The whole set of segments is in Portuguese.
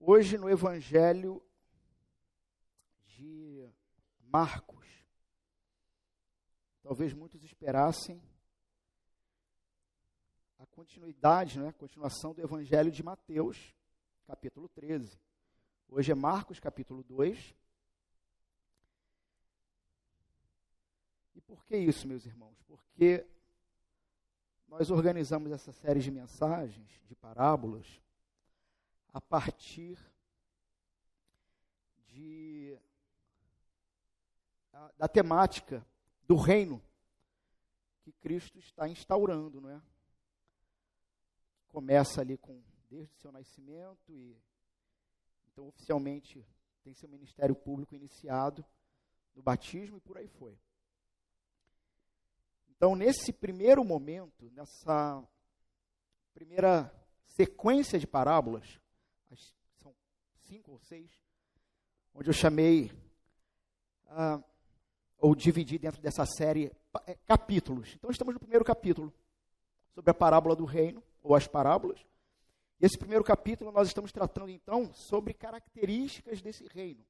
Hoje, no Evangelho de Marcos, talvez muitos esperassem a continuidade, a continuação do Evangelho de Mateus, capítulo 13. Hoje é Marcos, capítulo 2. E por que isso, meus irmãos? Porque nós organizamos essa série de mensagens, de parábolas, a partir da temática do reino que Cristo está instaurando, não é? Começa ali desde o seu nascimento e então oficialmente tem seu ministério público iniciado no batismo e por aí foi. Então, nesse primeiro momento, nessa primeira sequência de parábolas, são 5 ou 6, onde eu chamei, ou dividi dentro dessa série, capítulos. Então, estamos no primeiro capítulo, sobre a parábola do reino, ou as parábolas. E esse primeiro capítulo nós estamos tratando, então, sobre características desse reino.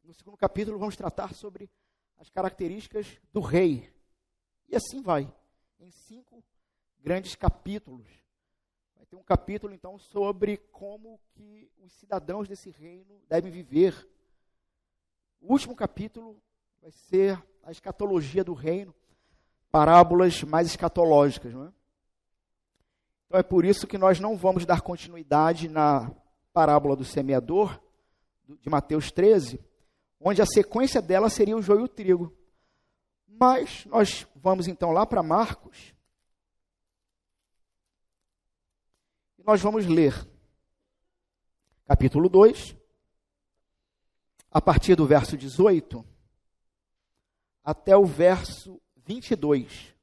No segundo capítulo, vamos tratar sobre as características do rei. E assim vai, em 5 grandes capítulos. Vai ter um capítulo, então, sobre como que os cidadãos desse reino devem viver. O último capítulo vai ser a escatologia do reino, parábolas mais escatológicas, não é? Então é por isso que nós não vamos dar continuidade na parábola do semeador, de Mateus 13, onde a sequência dela seria o joio e o trigo. Mas nós vamos então lá para Marcos, e nós vamos ler capítulo 2, a partir do verso 18, até o verso 22.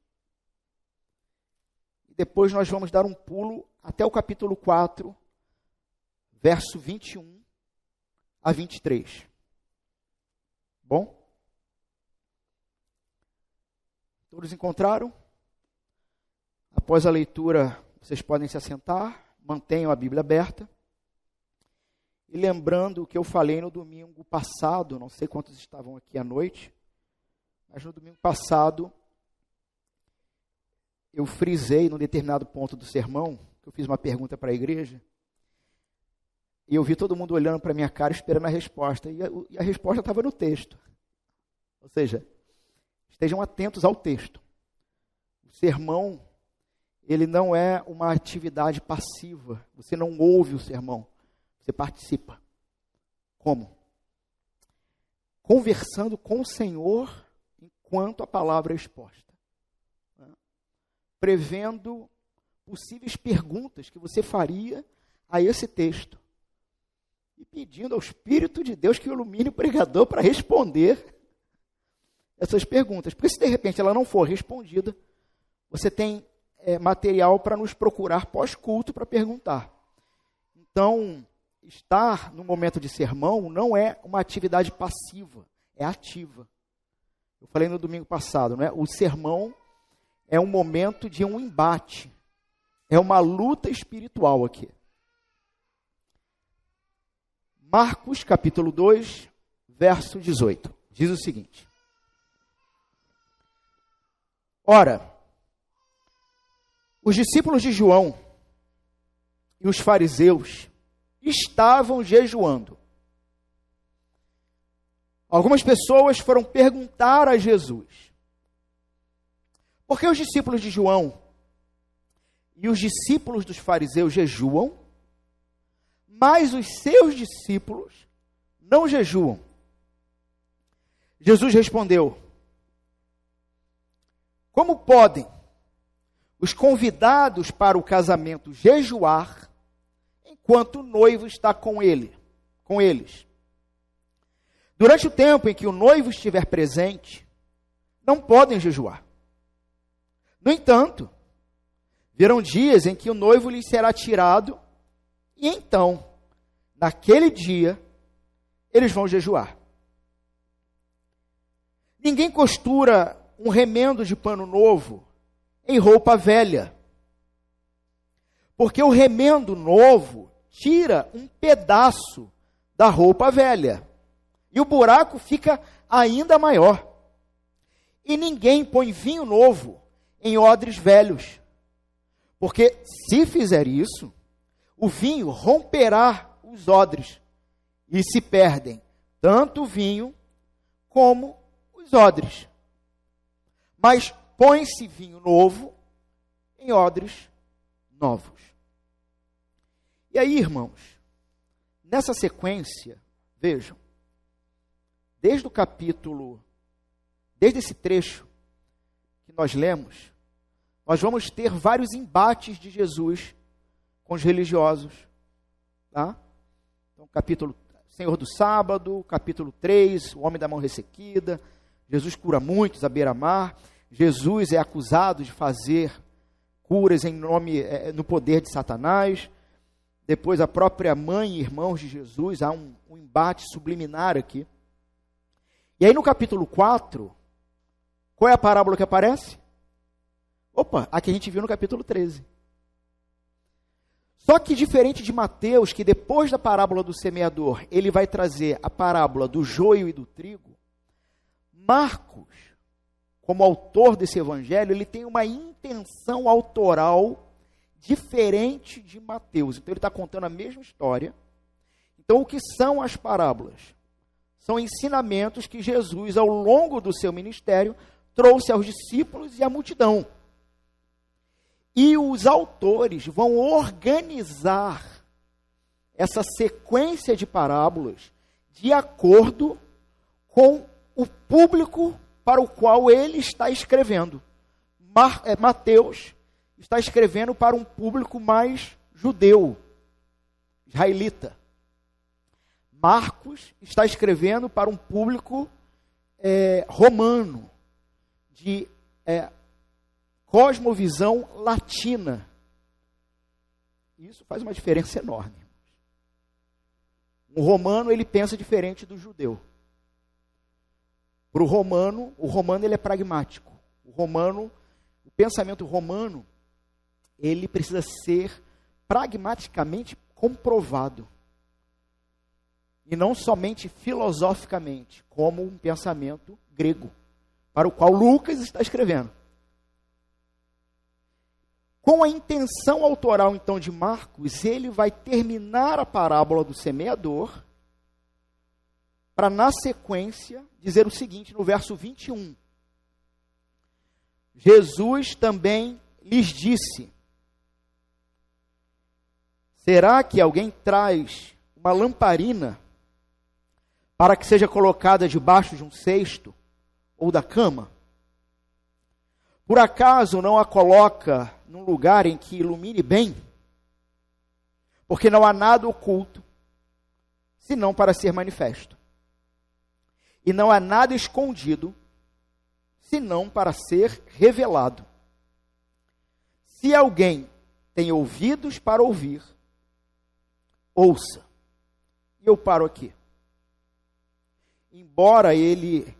E depois nós vamos dar um pulo até o capítulo 4, verso 21 a 23. Bom? Todos encontraram? Após a leitura, vocês podem se assentar, mantenham a Bíblia aberta. E lembrando o que eu falei no domingo passado, não sei quantos estavam aqui à noite, mas no domingo passado, eu frisei num determinado ponto do sermão, que eu fiz uma pergunta para a igreja, e eu vi todo mundo olhando para a minha cara esperando a resposta, e a resposta estava no texto. Ou seja, estejam atentos ao texto. O sermão, ele não é uma atividade passiva, você não ouve o sermão, você participa. Como? Conversando com o Senhor enquanto a palavra é exposta. Prevendo possíveis perguntas que você faria a esse texto. E pedindo ao Espírito de Deus que ilumine o pregador para responder essas perguntas. Porque se de repente ela não for respondida, você tem material para nos procurar pós-culto para perguntar. Então, estar no momento de sermão não é uma atividade passiva, é ativa. Eu falei no domingo passado, não é? O sermão é um momento de um embate, é uma luta espiritual aqui. Marcos, capítulo 2, verso 18, diz o seguinte: Ora, os discípulos de João e os fariseus estavam jejuando. Algumas pessoas foram perguntar a Jesus: por que os discípulos de João e os discípulos dos fariseus jejuam, mas os seus discípulos não jejuam? Jesus respondeu: como podem os convidados para o casamento jejuar enquanto o noivo está com eles? Durante o tempo em que o noivo estiver presente, não podem jejuar. No entanto, virão dias em que o noivo lhes será tirado, e então, naquele dia, eles vão jejuar. Ninguém costura um remendo de pano novo em roupa velha, Porque o remendo novo tira um pedaço da roupa velha, e o buraco fica ainda maior. E ninguém põe vinho novo em odres velhos, porque se fizer isso, o vinho romperá os odres, e se perdem tanto o vinho como os odres. Mas põe-se vinho novo em odres novos. E aí, irmãos, nessa sequência, vejam, desde esse trecho que nós lemos, nós vamos ter vários embates de Jesus com os religiosos. Tá? Então, capítulo Senhor do Sábado, capítulo 3, o homem da mão ressequida, Jesus cura muitos à beira-mar, Jesus é acusado de fazer curas no poder de Satanás. Depois a própria mãe e irmãos de Jesus, há um embate subliminar aqui. E aí no capítulo 4, qual é a parábola que aparece? Opa, a que a gente viu no capítulo 13. Só que diferente de Mateus, que depois da parábola do semeador, ele vai trazer a parábola do joio e do trigo, Marcos, como autor desse evangelho, ele tem uma intenção autoral diferente de Mateus. Então ele está contando a mesma história. Então o que são as parábolas? São ensinamentos que Jesus, ao longo do seu ministério, trouxe aos discípulos e à multidão. E os autores vão organizar essa sequência de parábolas de acordo com o público para o qual ele está escrevendo. Mateus está escrevendo para um público mais judeu, israelita. Marcos está escrevendo para um público romano, de cosmovisão latina. Isso faz uma diferença enorme. Um romano, ele pensa diferente do judeu. Para o romano ele é pragmático. O pensamento romano, ele precisa ser pragmaticamente comprovado. E não somente filosoficamente, como um pensamento grego, para o qual Lucas está escrevendo. Com a intenção autoral, então, de Marcos, ele vai terminar a parábola do semeador, para, na sequência, dizer o seguinte, no verso 21. Jesus também lhes disse: será que alguém traz uma lamparina para que seja colocada debaixo de um cesto ou da cama? Por acaso não a coloca num lugar em que ilumine bem? Porque não há nada oculto, senão para ser manifesto. E não há nada escondido, senão para ser revelado. Se alguém tem ouvidos para ouvir, ouça. E eu paro aqui. Embora ele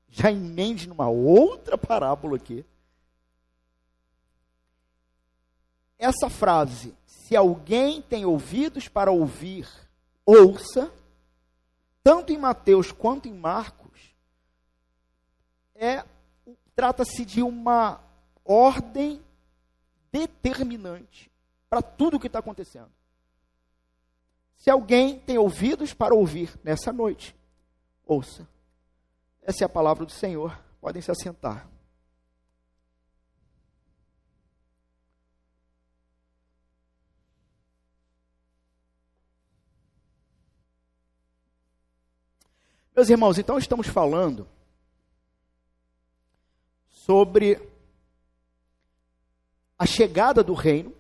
já emende numa outra parábola aqui, essa frase, se alguém tem ouvidos para ouvir, ouça, tanto em Mateus quanto em Marcos, trata-se de uma ordem determinante para tudo o que está acontecendo. Se alguém tem ouvidos para ouvir nessa noite, ouça. Essa é a palavra do Senhor. Podem se assentar. Meus irmãos, então estamos falando sobre a chegada do reino,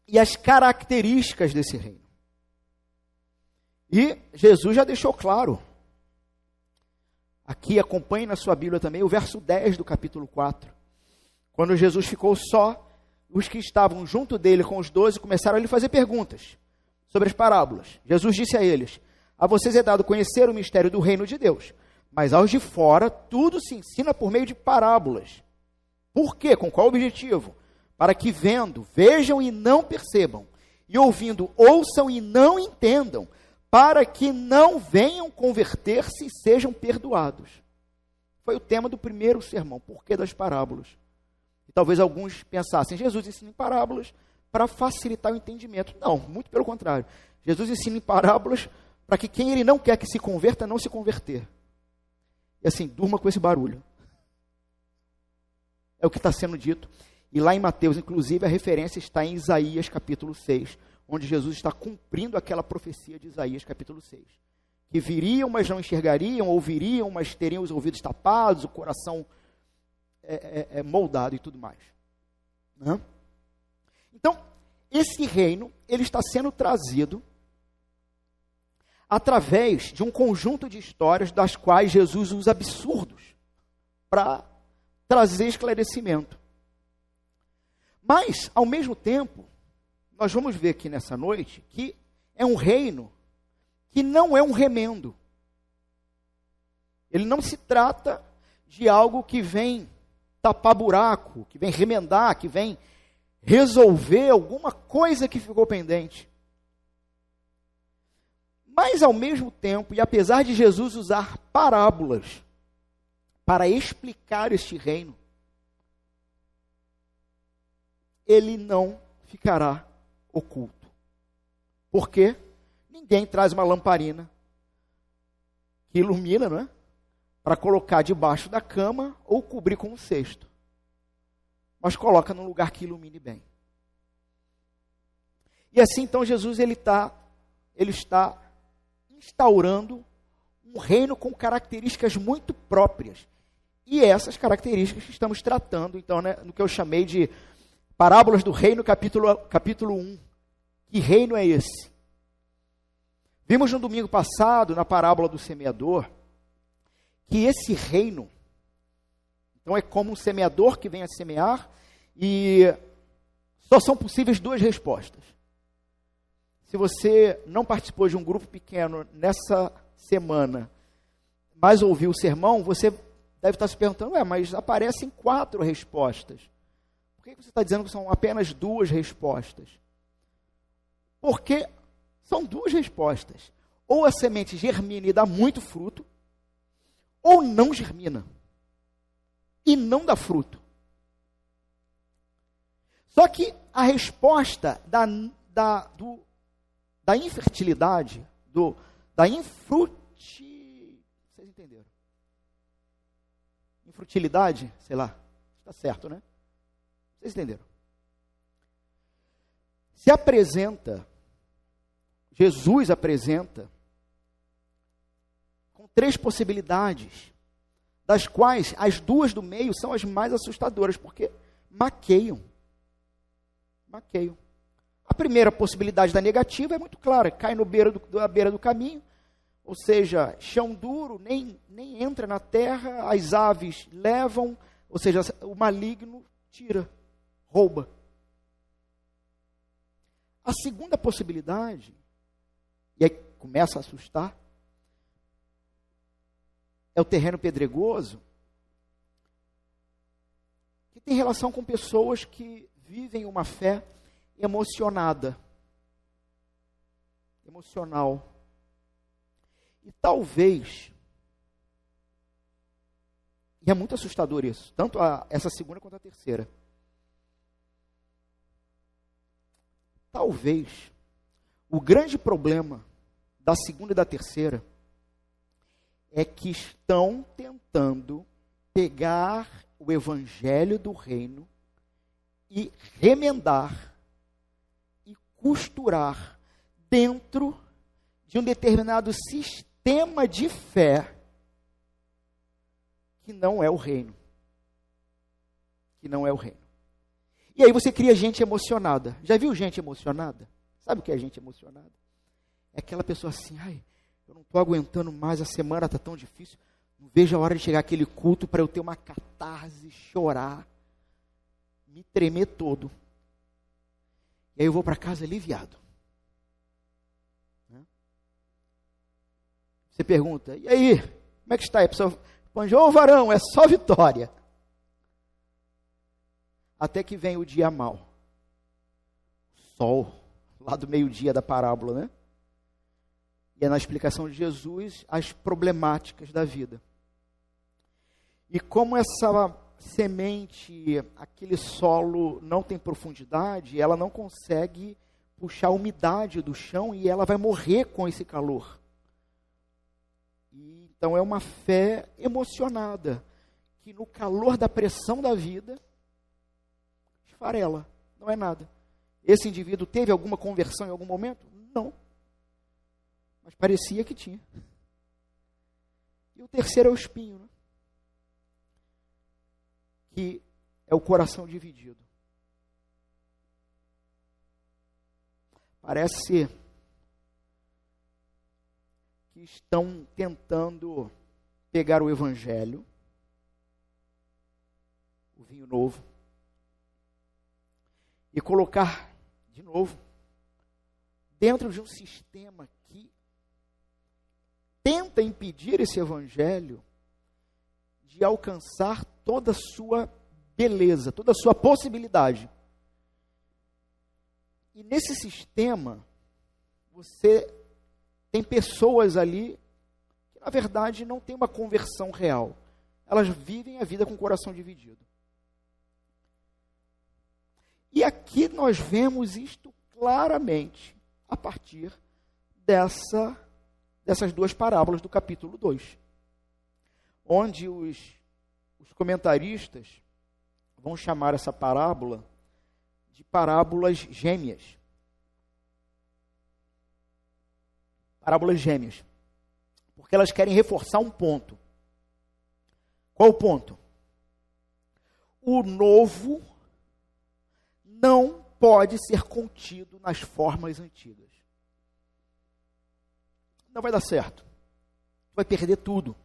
e as características desse reino. E Jesus já deixou claro, aqui acompanhe na sua Bíblia também, o verso 10 do capítulo 4, quando Jesus ficou só, os que estavam junto dele com os 12 começaram a lhe fazer perguntas sobre as parábolas. Jesus disse a eles: a vocês é dado conhecer o mistério do reino de Deus, mas aos de fora tudo se ensina por meio de parábolas. Por quê? Com qual objetivo? para que vendo, vejam e não percebam, e ouvindo, ouçam e não entendam, para que não venham converter-se e sejam perdoados. Foi o tema do primeiro sermão, porquê das parábolas. E talvez alguns pensassem, Jesus ensina em parábolas para facilitar o entendimento. Não, muito pelo contrário. Jesus ensina em parábolas para que quem ele não quer que se converta, não se converter. E assim, durma com esse barulho. É o que está sendo dito. E lá em Mateus, inclusive, a referência está em Isaías capítulo 6, onde Jesus está cumprindo aquela profecia de Isaías capítulo 6. Que viriam, mas não enxergariam, ouviriam, mas teriam os ouvidos tapados, o coração moldado e tudo mais. Né? Então, esse reino, ele está sendo trazido através de um conjunto de histórias das quais Jesus usa absurdos para trazer esclarecimento. Mas, ao mesmo tempo, nós vamos ver aqui nessa noite que é um reino que não é um remendo. Ele não se trata de algo que vem tapar buraco, que vem remendar, que vem resolver alguma coisa que ficou pendente. Mas, ao mesmo tempo, e apesar de Jesus usar parábolas para explicar este reino, ele não ficará oculto. Por quê? Ninguém traz uma lamparina que ilumina, não é? Para colocar debaixo da cama ou cobrir com um cesto. Mas coloca num lugar que ilumine bem. E assim, então, Jesus ele está instaurando um reino com características muito próprias. E essas características que estamos tratando, então, né, no que eu chamei de parábolas do reino, capítulo 1. Que reino é esse? Vimos no domingo passado, na parábola do semeador, que esse reino, então é como um semeador que vem a semear, e só são possíveis duas respostas. Se você não participou de um grupo pequeno nessa semana, mas ouviu o sermão, você deve estar se perguntando, mas aparecem 4 respostas. Por que você está dizendo que são apenas 2 respostas? Porque são 2 respostas. Ou a semente germina e dá muito fruto, ou não germina e não dá fruto. Só que a resposta da infertilidade, vocês entenderam? Infrutilidade, sei lá, está certo, né? Vocês entenderam? Jesus apresenta com 3 possibilidades, das quais as 2 do meio são as mais assustadoras, porque maqueiam. A primeira possibilidade da negativa é muito clara, cai na beira do caminho, ou seja, chão duro, nem entra na terra, as aves levam, ou seja, o maligno tira, rouba. A segunda possibilidade, e aí começa a assustar, é o terreno pedregoso, que tem relação com pessoas que vivem uma fé emocional. E talvez, e é muito assustador isso, tanto essa segunda quanto a terceira, talvez o grande problema da segunda e da terceira é que estão tentando pegar o evangelho do reino e remendar e costurar dentro de um determinado sistema de fé que não é o reino. E aí você cria gente emocionada. Já viu gente emocionada? Sabe o que é gente emocionada? É aquela pessoa assim, eu não estou aguentando mais, a semana está tão difícil, não vejo a hora de chegar aquele culto para eu ter uma catarse, chorar, me tremer todo. E aí eu vou para casa aliviado. Você pergunta, e aí, como é que está? A pessoa responde, varão, é só vitória. até que vem o dia mau. Sol, lá do meio-dia da parábola, né? E é na explicação de Jesus as problemáticas da vida. E como essa semente, aquele solo não tem profundidade, ela não consegue puxar a umidade do chão e ela vai morrer com esse calor. E, então é uma fé emocionada, que no calor da pressão da vida, esfarela, não é nada. Esse indivíduo teve alguma conversão em algum momento? Não. Mas parecia que tinha. E o terceiro é o espinho, né? Que é o coração dividido. Parece que estão tentando pegar o evangelho, o vinho novo, e colocar de novo dentro de um sistema que tenta impedir esse evangelho de alcançar toda a sua beleza, toda a sua possibilidade. E nesse sistema, você tem pessoas ali que, na verdade, não têm uma conversão real. Elas vivem a vida com o coração dividido. E aqui nós vemos isto claramente a partir dessas duas parábolas do capítulo 2, onde os comentaristas vão chamar essa parábola de parábolas gêmeas. Parábolas gêmeas. Porque elas querem reforçar um ponto. Qual o ponto? O novo não pode ser contido nas formas antigas. Não vai dar certo. Você vai perder tudo.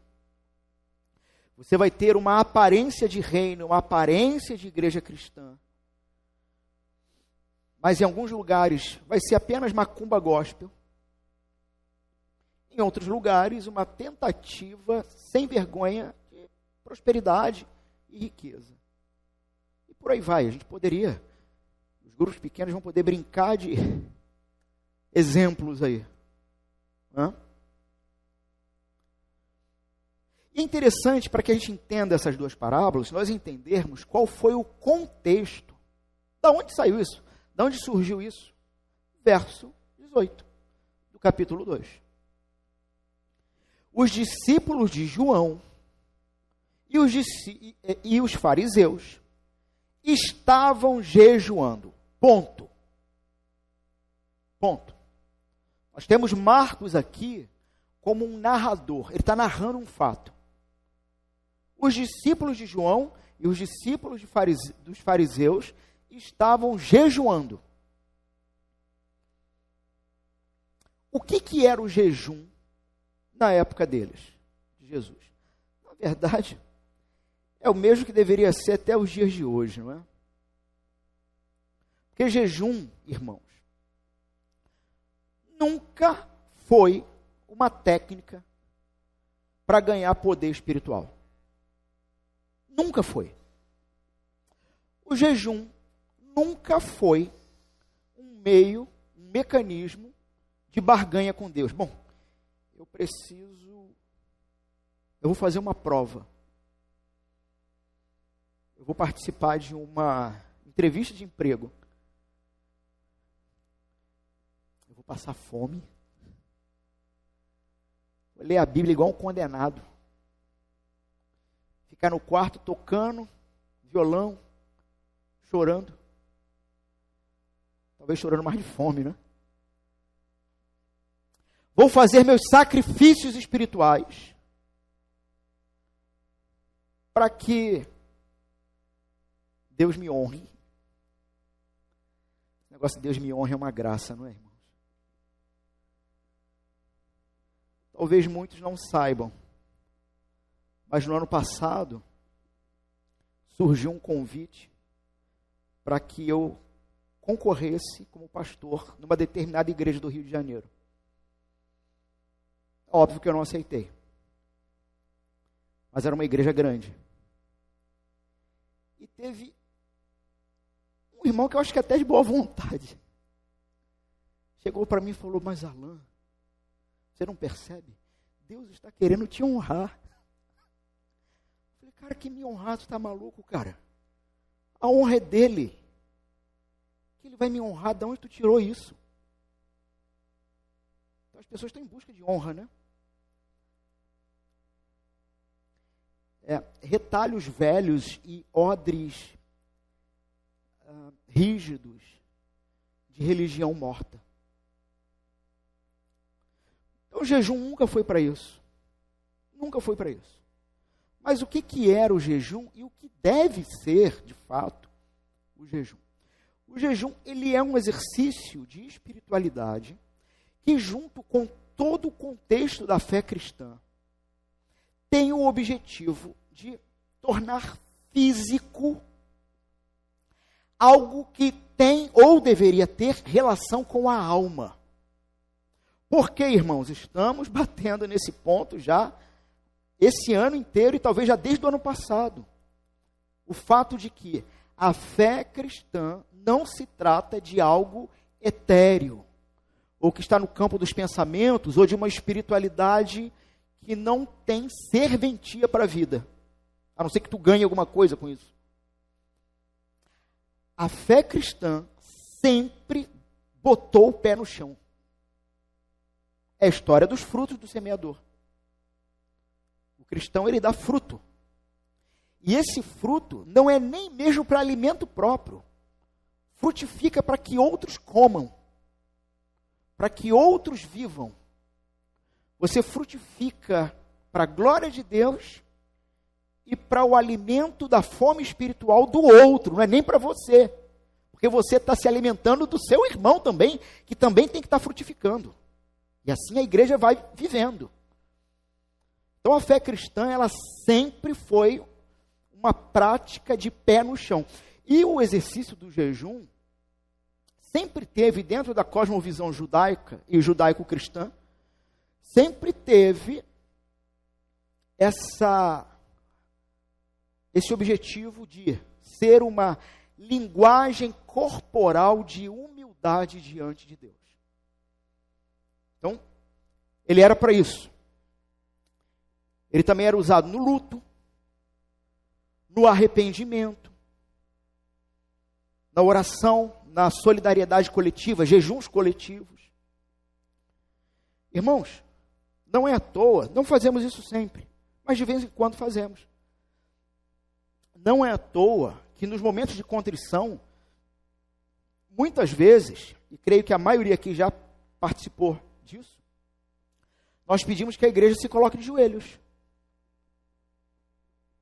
Você vai ter uma aparência de reino, uma aparência de igreja cristã. Mas em alguns lugares vai ser apenas macumba gospel. Em outros lugares, uma tentativa sem vergonha de prosperidade e riqueza. E por aí vai. A gente poderia, os grupos pequenos vão poder brincar de exemplos aí. E é interessante, para que a gente entenda essas duas parábolas, nós entendermos qual foi o contexto. Da onde saiu isso? Da onde surgiu isso? Verso 18 do capítulo 2. Os discípulos de João e os fariseus estavam jejuando. Ponto. Nós temos Marcos aqui como um narrador. Ele está narrando um fato. Os discípulos de João e os discípulos dos fariseus estavam jejuando. O que era o jejum na época deles, de Jesus? Na verdade, é o mesmo que deveria ser até os dias de hoje, não é? Porque jejum, irmãos, nunca foi uma técnica para ganhar poder espiritual. Nunca foi. O jejum nunca foi um mecanismo de barganha com Deus. Bom, eu vou fazer uma prova. Eu vou participar de uma entrevista de emprego. Eu vou passar fome. Vou ler a Bíblia igual um condenado. Ficar no quarto tocando violão, chorando. Talvez chorando mais de fome, né? Vou fazer meus sacrifícios espirituais para que Deus me honre. O negócio de Deus me honre é uma graça, não é, irmãos? Talvez muitos não saibam, mas no ano passado surgiu um convite para que eu concorresse como pastor numa determinada igreja do Rio de Janeiro. Óbvio que eu não aceitei. Mas era uma igreja grande. E teve Um irmão que eu acho que até de boa vontade. Chegou para mim e falou, mas Alain, você não percebe? Deus está querendo te honrar. Eu falei, cara, que me honrar? Tu está maluco, cara? A honra é dele. Que ele vai me honrar? De onde tu tirou isso? Então as pessoas estão em busca de honra, né? Retalhos velhos e odres rígidos de religião morta. Então o jejum nunca foi para isso. Nunca foi para isso. Mas o que era o jejum e o que deve ser, de fato, o jejum? O jejum, ele é um exercício de espiritualidade que, junto com todo o contexto da fé cristã, tem o objetivo de tornar físico algo que tem ou deveria ter relação com a alma. Porque, irmãos, estamos batendo nesse ponto já esse ano inteiro e talvez já desde o ano passado. O fato de que a fé cristã não se trata de algo etéreo, ou que está no campo dos pensamentos, ou de uma espiritualidade que não tem serventia para a vida, a não ser que tu ganhe alguma coisa com isso. A fé cristã sempre botou o pé no chão. É a história dos frutos do semeador. O cristão, ele dá fruto. E esse fruto não é nem mesmo para alimento próprio. Frutifica para que outros comam, para que outros vivam. Você frutifica para a glória de Deus e para o alimento da fome espiritual do outro, não é nem para você. Porque você está se alimentando do seu irmão também, que também tem que estar frutificando. E assim a igreja vai vivendo. Então a fé cristã, ela sempre foi uma prática de pé no chão. E o exercício do jejum sempre teve, dentro da cosmovisão judaica e judaico-cristã, sempre teve esse objetivo de ser uma linguagem corporal de humildade diante de Deus. Então, ele era para isso. Ele também era usado no luto, no arrependimento, na oração, na solidariedade coletiva, jejuns coletivos. Irmãos, não é à toa, não fazemos isso sempre, mas de vez em quando fazemos. Não é à toa que nos momentos de contrição, muitas vezes, e creio que a maioria aqui já participou disso, nós pedimos que a igreja se coloque de joelhos.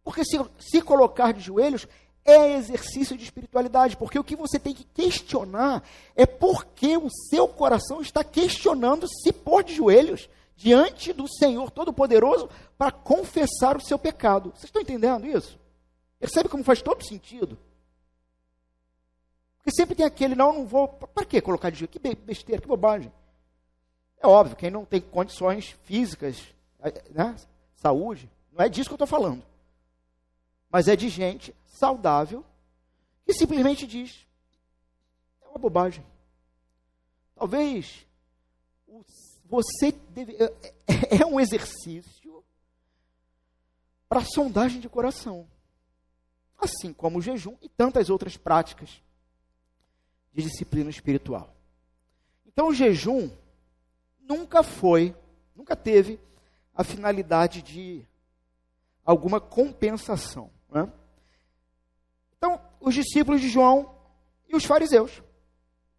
Porque se colocar de joelhos é exercício de espiritualidade, porque o que você tem que questionar é porque o seu coração está questionando se pôr de joelhos diante do Senhor Todo-Poderoso para confessar o seu pecado. Vocês estão entendendo isso? Percebe como faz todo sentido? Porque sempre tem aquele, não vou, para que colocar de joelhos? Que besteira, que bobagem. É óbvio, quem não tem condições físicas, né, saúde, não é disso que eu estou falando. Mas é de gente saudável que simplesmente diz, é uma bobagem. Talvez você é um exercício para sondagem de coração. Assim como o jejum e tantas outras práticas de disciplina espiritual. Então o jejum nunca teve a finalidade de alguma compensação. Né? Então, os discípulos de João e os fariseus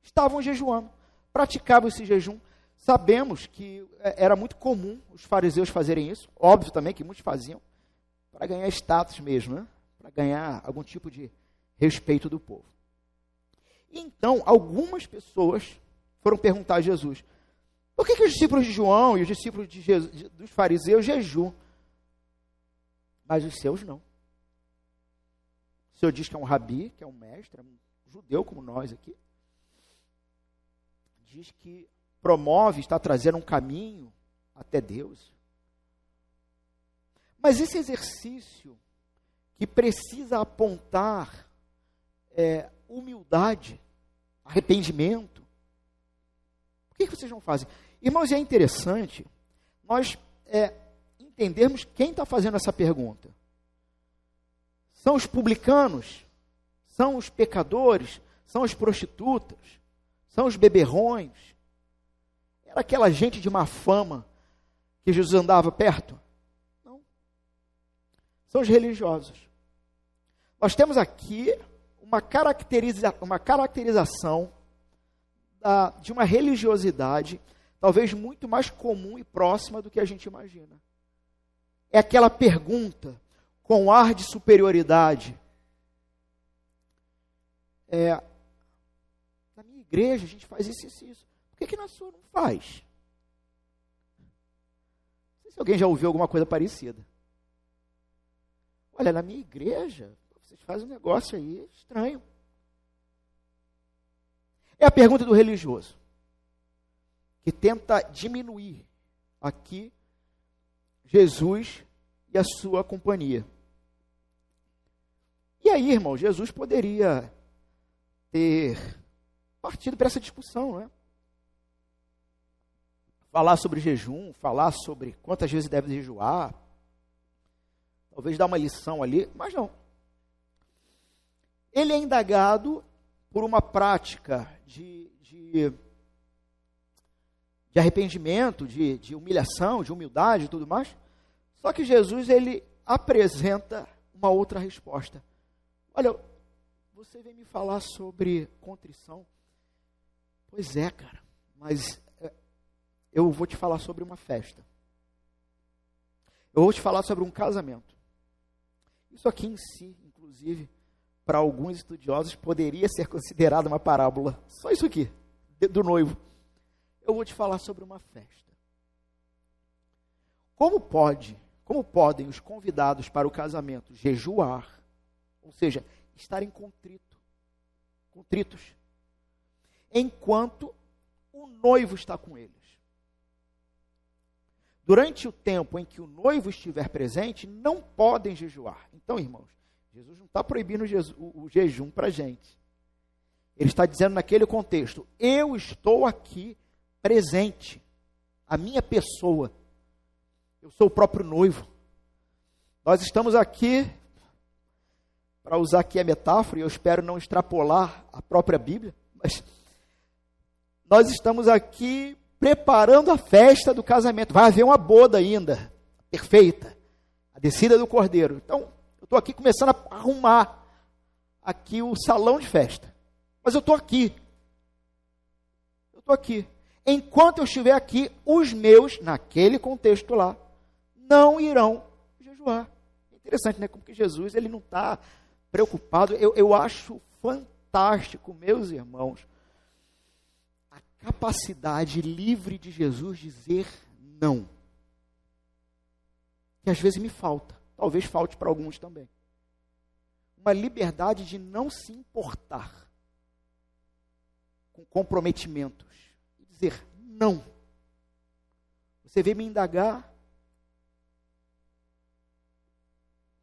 estavam jejuando, praticavam esse jejum. Sabemos que era muito comum os fariseus fazerem isso, óbvio também que muitos faziam, para ganhar status mesmo, né? Para ganhar algum tipo de respeito do povo. Então, algumas pessoas foram perguntar a Jesus, por que os discípulos de João e os discípulos dos fariseus jejuam, mas os seus não? O Senhor diz que é um rabi, que é um mestre, é um judeu como nós aqui. Diz que promove, está trazendo um caminho até Deus. Mas esse exercício que precisa apontar humildade, arrependimento. Por que vocês não fazem? Irmãos, é interessante nós entendermos quem está fazendo essa pergunta. São os publicanos? São os pecadores? São as prostitutas? São os beberrões? Era aquela gente de má fama que Jesus andava perto? Não. São os religiosos. Nós temos aqui uma caracterização de uma religiosidade talvez muito mais comum e próxima do que a gente imagina. É aquela pergunta com ar de superioridade. Na minha igreja a gente faz isso e isso. Por que na sua não faz? Não sei se alguém já ouviu alguma coisa parecida. Olha, na minha igreja, vocês fazem um negócio aí estranho. É a pergunta do religioso, que tenta diminuir aqui Jesus e a sua companhia. E aí, irmão, Jesus poderia ter partido para essa discussão, não é? Falar sobre jejum, falar sobre quantas vezes deve jejuar, talvez dar uma lição ali, mas não. Ele é indagado por uma prática de arrependimento, de humilhação, de humildade e tudo mais. Só que Jesus, ele apresenta uma outra resposta. Olha, você vem me falar sobre contrição. Pois é, cara, mas eu vou te falar sobre uma festa. Eu vou te falar sobre um casamento. Isso aqui em si, inclusive, para alguns estudiosos, poderia ser considerado uma parábola. Só isso aqui, do noivo. Eu vou te falar sobre uma festa. Como podem os convidados para o casamento jejuar, ou seja, estarem contritos, enquanto o noivo está com eles? Durante o tempo em que o noivo estiver presente, não podem jejuar. Então, irmãos, Jesus não está proibindo o jejum para a gente. Ele está dizendo naquele contexto, eu estou aqui presente, a minha pessoa. Eu sou o próprio noivo. Nós estamos aqui, para usar aqui a metáfora, e eu espero não extrapolar a própria Bíblia, mas nós estamos aqui preparando a festa do casamento. Vai haver uma boda ainda, perfeita, a descida do Cordeiro. Então, eu estou aqui começando a arrumar aqui o salão de festa. Mas eu estou aqui. Eu estou aqui. Enquanto eu estiver aqui, os meus, naquele contexto lá, não irão jejuar. É interessante, né? Como que Jesus, ele não está preocupado. Eu acho fantástico, meus irmãos, a capacidade livre de Jesus dizer não. Que às vezes me falta. Talvez falte para alguns também. Uma liberdade de não se importar com comprometimentos. E dizer não. Você veio me indagar,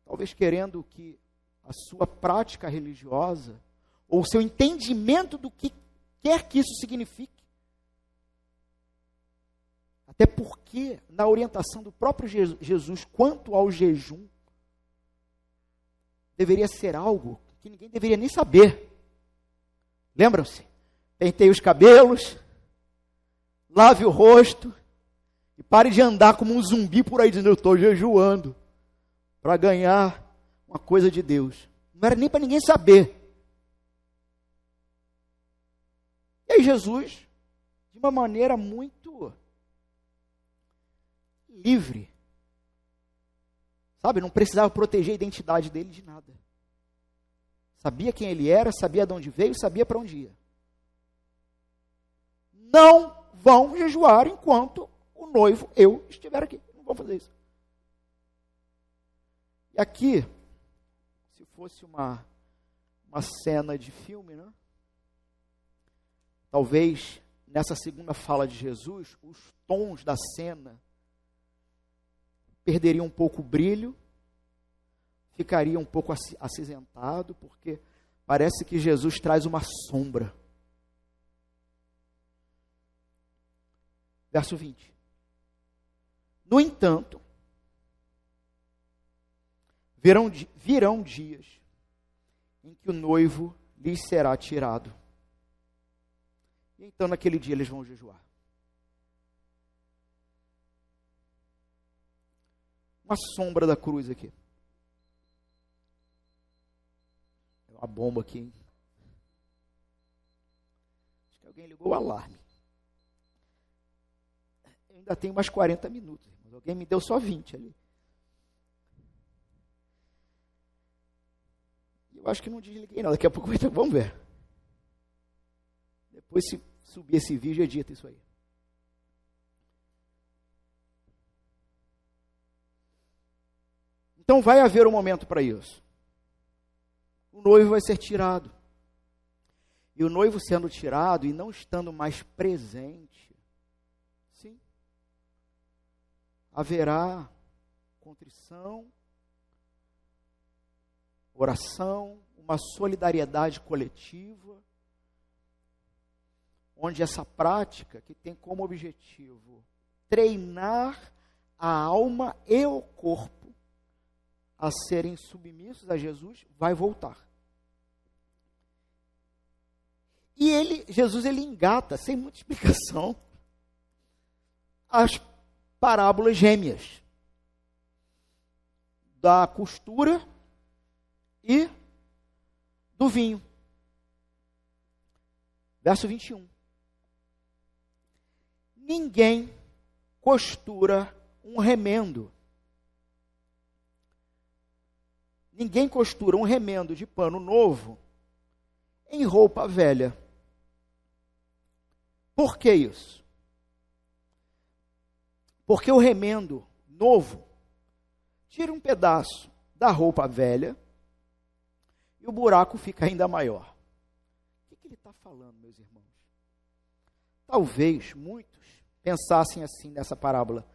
talvez querendo que a sua prática religiosa, ou o seu entendimento do que quer que isso signifique. Até porque, na orientação do próprio Jesus quanto ao jejum, deveria ser algo que ninguém deveria nem saber. Lembram-se? Penteie os cabelos, lave o rosto e pare de andar como um zumbi por aí dizendo, eu estou jejuando para ganhar uma coisa de Deus. Não era nem para ninguém saber. E aí Jesus, de uma maneira muito livre, sabe, não precisava proteger a identidade dele de nada. Sabia quem ele era, sabia de onde veio, sabia para onde ia. Não vão jejuar enquanto o noivo, eu, estiver aqui. Não vão fazer isso. E aqui, se fosse uma cena de filme, né? Talvez nessa segunda fala de Jesus, os tons da cena perderiam um pouco o brilho, ficaria um pouco acinzentado, porque Parece que Jesus traz uma sombra. Verso 20. No entanto, virão dias em que o noivo lhes será tirado. E então naquele dia eles vão jejuar. Uma sombra da cruz aqui. É uma bomba aqui, hein? Acho que alguém ligou o alarme. Eu ainda tenho mais 40 minutos. Mas alguém me deu só 20 ali. Eu acho que não desliguei não. Daqui a pouco vai ter... Vamos ver. Depois, se subir esse vídeo, edita isso aí. Então vai haver um momento para isso. O noivo vai ser tirado. E o noivo sendo tirado e não estando mais presente, sim, haverá contrição, oração, uma solidariedade coletiva, onde essa prática, que tem como objetivo treinar a alma e o corpo a serem submissos a Jesus, vai voltar. E Jesus engata, sem muita explicação, as parábolas gêmeas da costura e do vinho. Verso 21. Ninguém costura um remendo. Ninguém costura um remendo de pano novo em roupa velha. Por que isso? Porque o remendo novo tira um pedaço da roupa velha e o buraco fica ainda maior. O que ele está falando, meus irmãos? Talvez muitos pensassem assim nessa parábola.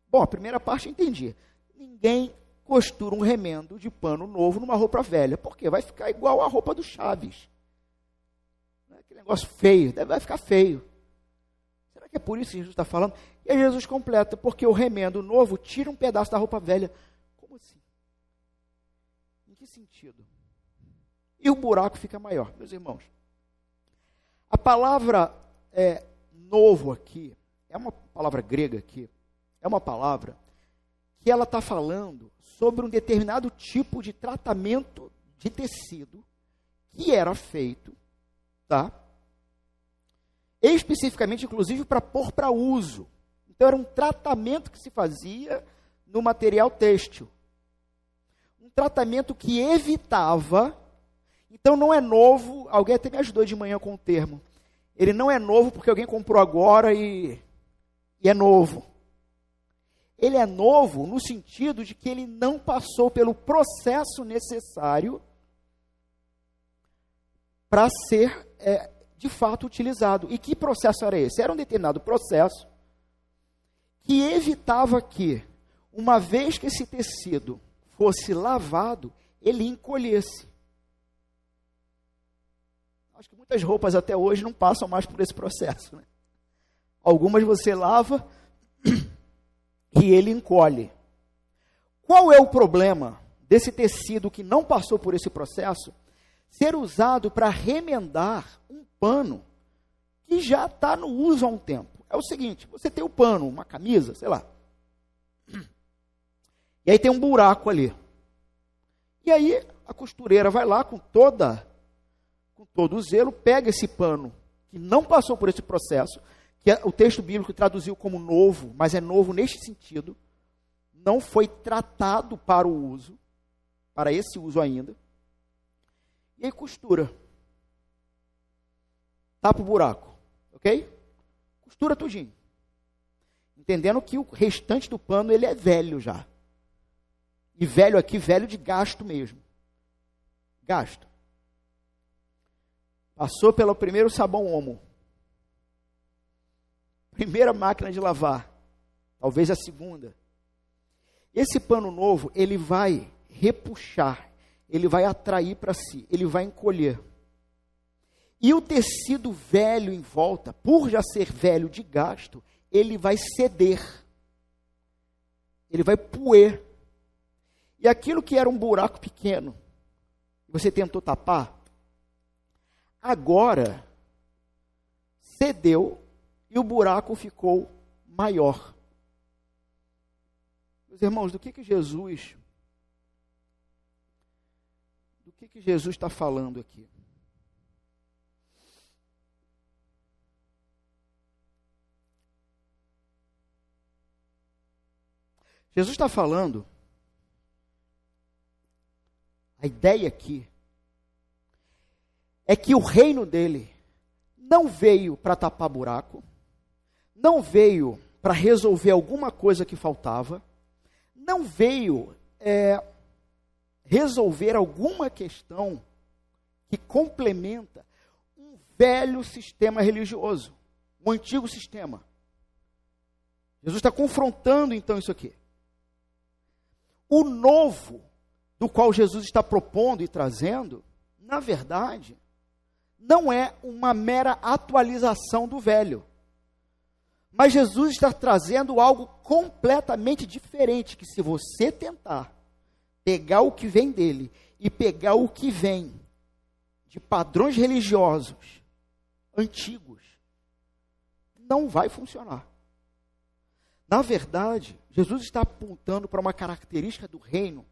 Bom, a primeira parte eu entendi. Ninguém costura um remendo de pano novo numa roupa velha. Por quê? Vai ficar igual a roupa do Chaves. Aquele negócio feio, vai ficar feio. Será que é por isso que Jesus está falando? E aí Jesus completa, porque o remendo novo tira um pedaço da roupa velha. Como assim? Em que sentido? E o buraco fica maior, meus irmãos. A palavra novo aqui, é uma palavra grega aqui, é uma palavra que ela está falando sobre um determinado tipo de tratamento de tecido que era feito, tá? Especificamente, inclusive, para pôr para uso. Então, era um tratamento que se fazia no material têxtil. Um tratamento que evitava... Então, não é novo... Alguém até me ajudou de manhã com o termo. Ele não é novo porque alguém comprou agora e é novo. Ele é novo no sentido de que ele não passou pelo processo necessário para ser, de fato, utilizado. E que processo era esse? Era um determinado processo que evitava que, uma vez que esse tecido fosse lavado, ele encolhesse. Acho que muitas roupas até hoje não passam mais por esse processo, né? Algumas você lava e ele encolhe. Qual é o problema desse tecido que não passou por esse processo ser usado para remendar um pano que já está no uso há um tempo? É o seguinte, você tem o pano, uma camisa, sei lá, e aí tem um buraco ali. E aí a costureira vai lá com todo o zelo, pega esse pano que não passou por esse processo, que o texto bíblico traduziu como novo, mas é novo neste sentido, não foi tratado para o uso, para esse uso ainda, e aí costura. Tapa o buraco, ok? Costura tudinho. Entendendo que o restante do pano, ele é velho já. E velho aqui, velho de gasto mesmo. Gasto. Passou pelo primeiro sabão Omo. Primeira máquina de lavar. Talvez a segunda. Esse pano novo, ele vai repuxar. ele vai atrair para si, ele vai encolher. E o tecido velho em volta, por já ser velho de gasto, ele vai ceder. Ele vai poer. E aquilo que era um buraco pequeno, você tentou tapar, agora cedeu e o buraco ficou maior. Meus irmãos, do que Jesus está falando aqui? Jesus está falando, a ideia aqui é que o reino dele não veio para tapar buraco, não veio para resolver alguma coisa que faltava, não veio resolver alguma questão que complementa um velho sistema religioso, um antigo sistema. Jesus está confrontando então isso aqui. O novo, do qual Jesus está propondo e trazendo, na verdade, não é uma mera atualização do velho. Mas Jesus está trazendo algo completamente diferente, que se você tentar pegar o que vem dele e pegar o que vem de padrões religiosos antigos, não vai funcionar. Na verdade, Jesus está apontando para uma característica do reino,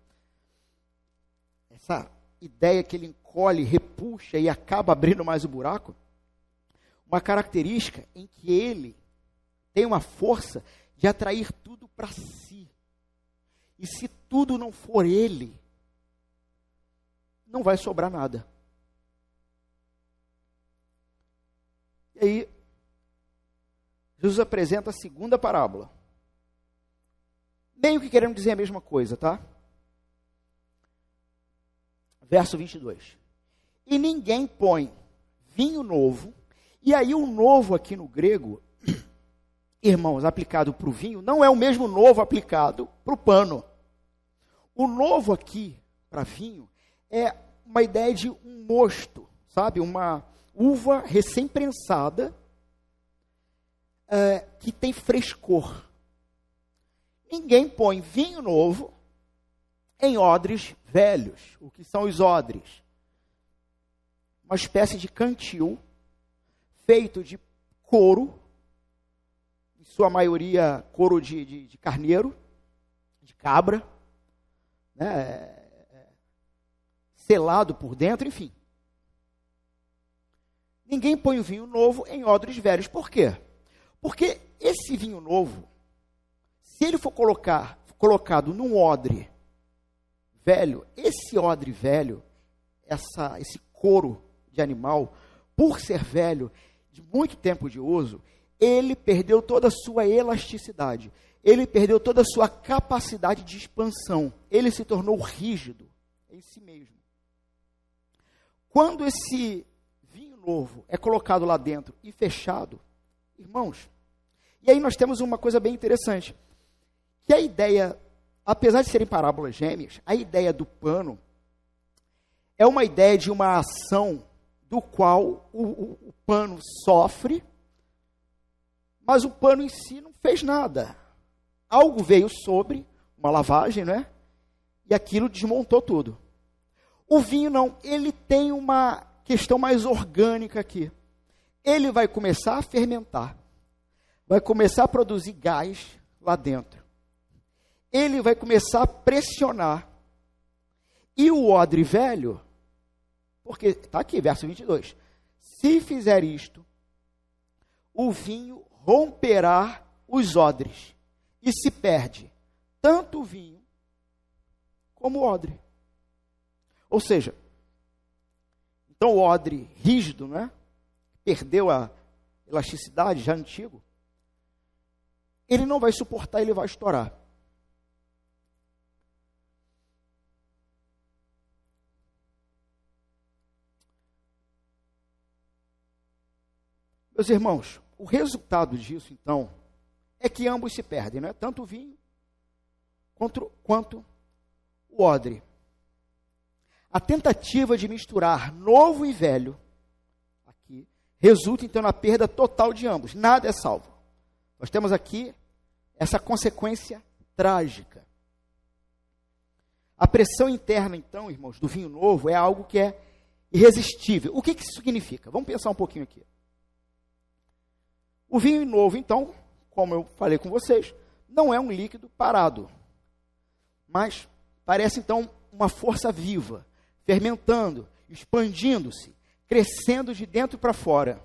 essa ideia que ele encolhe, repuxa e acaba abrindo mais o buraco, uma característica em que ele tem uma força de atrair tudo para si. E se tudo não for ele, não vai sobrar nada. E aí, Jesus apresenta a segunda parábola. Meio que querendo dizer a mesma coisa, tá? Verso 22. E ninguém põe vinho novo, e aí o novo aqui no grego, irmãos, aplicado para o vinho, não é o mesmo novo aplicado para o pano. O novo aqui, para vinho, é uma ideia de um mosto, sabe? Uma uva recém-prensada, que tem frescor. Ninguém põe vinho novo em odres velhos. O que são os odres? Uma espécie de cantil feito de couro, em sua maioria couro de carneiro, de cabra, né? Selado por dentro, enfim. Ninguém põe o vinho novo em odres velhos. Por quê? Porque esse vinho novo, se ele for colocado num odre velho, esse odre velho, esse couro de animal, por ser velho, de muito tempo de uso, ele perdeu toda a sua elasticidade, ele perdeu toda a sua capacidade de expansão, ele se tornou rígido em si mesmo. Quando esse vinho novo é colocado lá dentro e fechado, irmãos, e aí nós temos uma coisa bem interessante, que a ideia, apesar de serem parábolas gêmeas, a ideia do pano é uma ideia de uma ação do qual o pano sofre, mas o pano em si não fez nada. Algo veio sobre, uma lavagem, né? E aquilo desmontou tudo. O vinho não, ele tem uma questão mais orgânica aqui. Ele vai começar a fermentar, vai começar a produzir gás lá dentro. Ele vai começar a pressionar. E o odre velho, porque está aqui, verso 22. Se fizer isto, o vinho romperá os odres e se perde tanto o vinho como o odre. Ou seja, então o odre rígido, né? Perdeu a elasticidade, já antigo, ele não vai suportar, ele vai estourar. Meus irmãos, o resultado disso, então, é que ambos se perdem, né? Tanto o vinho quanto o odre. A tentativa de misturar novo e velho, aqui, resulta então na perda total de ambos. Nada é salvo. Nós temos aqui essa consequência trágica. A pressão interna, então, irmãos, do vinho novo é algo que é irresistível. O que isso significa? Vamos pensar um pouquinho aqui. O vinho novo, então, como eu falei com vocês, não é um líquido parado, mas parece, então, uma força viva, fermentando, expandindo-se, crescendo de dentro para fora.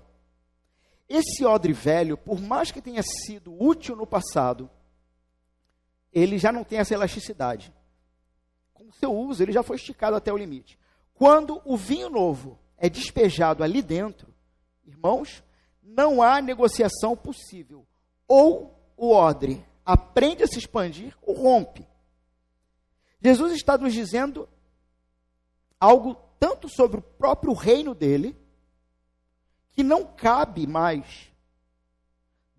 Esse odre velho, por mais que tenha sido útil no passado, ele já não tem essa elasticidade. Com o seu uso, ele já foi esticado até o limite. Quando o vinho novo é despejado ali dentro, irmãos, não há negociação possível. Ou o odre aprende a se expandir ou rompe. Jesus está nos dizendo algo tanto sobre o próprio reino dele, que não cabe mais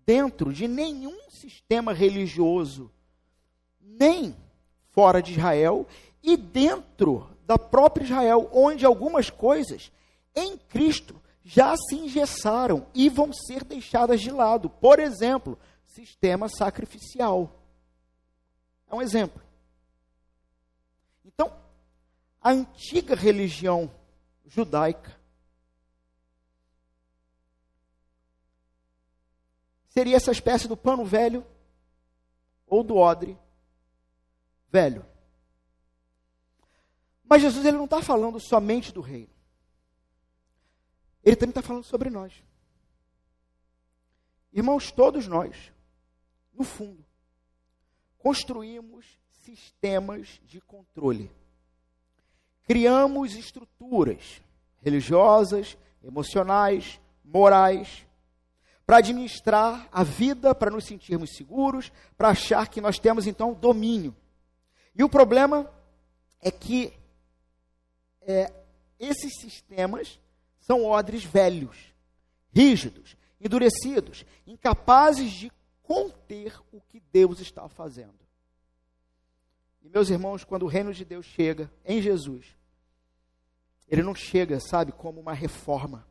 dentro de nenhum sistema religioso, nem fora de Israel, e dentro da própria Israel, onde algumas coisas em Cristo já se engessaram e vão ser deixadas de lado. Por exemplo, sistema sacrificial. É um exemplo. Então, a antiga religião judaica seria essa espécie do pano velho ou do odre velho. Mas Jesus ele não está falando somente do reino. Ele também está falando sobre nós. Irmãos, todos nós, no fundo, construímos sistemas de controle. Criamos estruturas religiosas, emocionais, morais, para administrar a vida, para nos sentirmos seguros, para achar que nós temos, então, domínio. E o problema é que esses sistemas são odres velhos, rígidos, endurecidos, incapazes de conter o que Deus está fazendo. E, meus irmãos, quando o reino de Deus chega em Jesus, ele não chega, sabe, como uma reforma,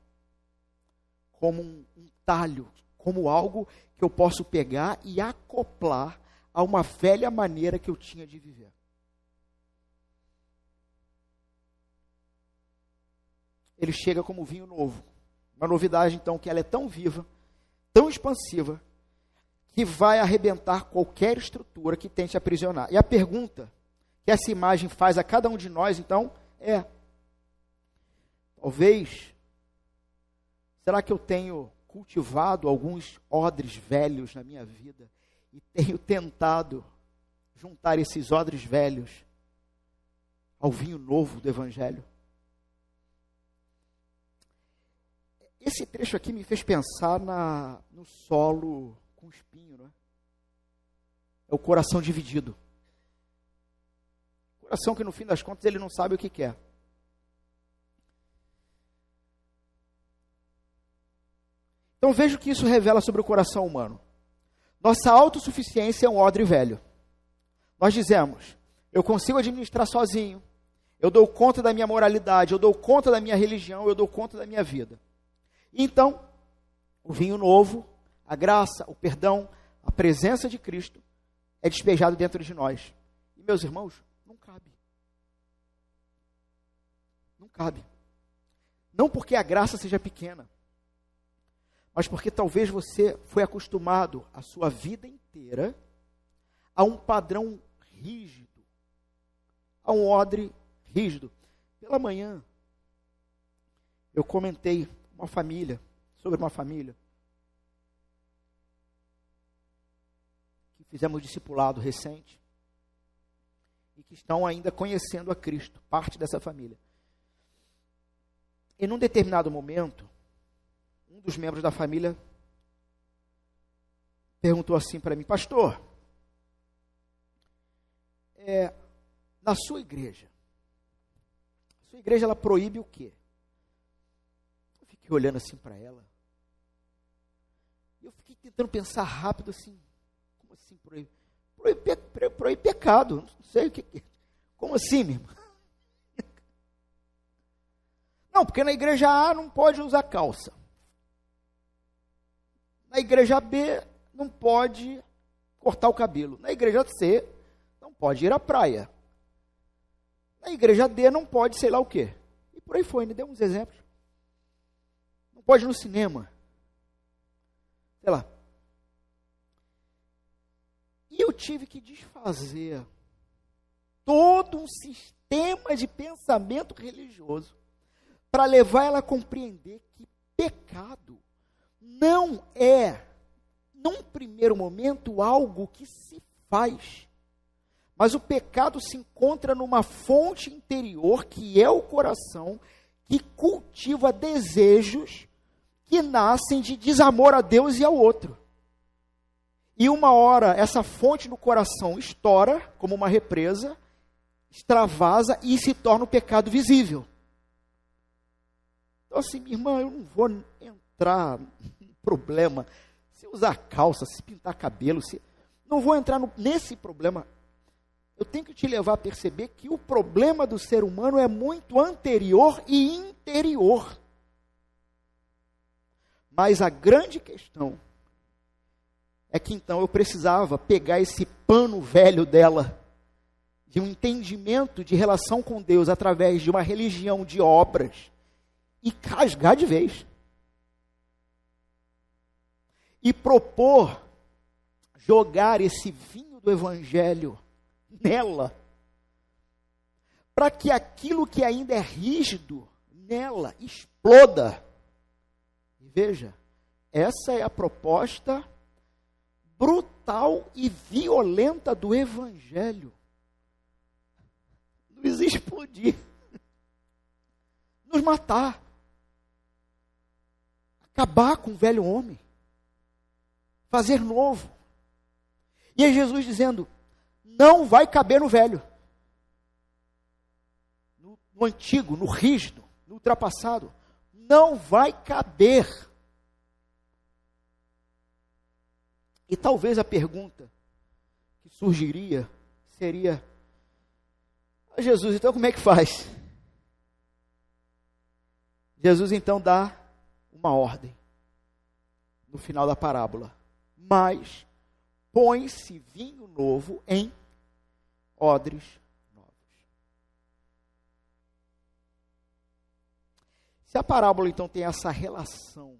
como um talho, como algo que eu posso pegar e acoplar a uma velha maneira que eu tinha de viver. Ele chega como vinho novo. Uma novidade, então, que ela é tão viva, tão expansiva, que vai arrebentar qualquer estrutura que tente aprisionar. E a pergunta que essa imagem faz a cada um de nós, então, é: talvez, será que eu tenho cultivado alguns odres velhos na minha vida e tenho tentado juntar esses odres velhos ao vinho novo do Evangelho? Esse trecho aqui me fez pensar no solo com espinho, não é? É o coração dividido. Coração que, no fim das contas, ele não sabe o que quer. Então, veja o que isso revela sobre o coração humano. Nossa autossuficiência é um odre velho. Nós dizemos: eu consigo administrar sozinho, eu dou conta da minha moralidade, eu dou conta da minha religião, eu dou conta da minha vida. Então, o vinho novo, a graça, o perdão, a presença de Cristo é despejado dentro de nós. E, meus irmãos, não cabe. Não cabe. Não porque a graça seja pequena, mas porque talvez você foi acostumado a sua vida inteira a um padrão rígido, a um odre rígido. Pela manhã, eu comentei sobre uma família que fizemos discipulado recente e que estão ainda conhecendo a Cristo, parte dessa família. E num determinado momento, um dos membros da família perguntou assim para mim: pastor, na sua igreja ela proíbe o quê? Olhando assim para ela, eu fiquei tentando pensar rápido assim: como assim proíbe pecado? Não sei o que. Como assim, meu irmão? Não, porque na igreja A não pode usar calça. Na igreja B não pode cortar o cabelo. Na igreja C não pode ir à praia. Na igreja D não pode sei lá o quê. E por aí foi, me deu uns exemplos. Não pode ir no cinema. Sei lá. E eu tive que desfazer todo um sistema de pensamento religioso para levar ela a compreender que pecado não é, num primeiro momento, algo que se faz. Mas o pecado se encontra numa fonte interior, que é o coração, que cultiva desejos que nascem de desamor a Deus e ao outro. E uma hora essa fonte no coração estoura, como uma represa, extravasa e se torna um pecado visível. Então assim, minha irmã, eu não vou entrar no problema, se usar calça, se pintar cabelo, não vou entrar nesse problema. Eu tenho que te levar a perceber que o problema do ser humano é muito anterior e interior. Mas a grande questão é que então eu precisava pegar esse pano velho dela, de um entendimento de relação com Deus através de uma religião de obras, e rasgar de vez. E propor jogar esse vinho do Evangelho nela, para que aquilo que ainda é rígido nela exploda. E veja, essa é a proposta brutal e violenta do Evangelho. Nos explodir, nos matar, acabar com o velho homem, fazer novo. E é Jesus dizendo, não vai caber no velho, no antigo, no rígido, no ultrapassado, não vai caber. E talvez a pergunta que surgiria seria, Jesus, então como é que faz? Jesus então dá uma ordem no final da parábola. Mas põe-se vinho novo em odres novos. Se a parábola então tem essa relação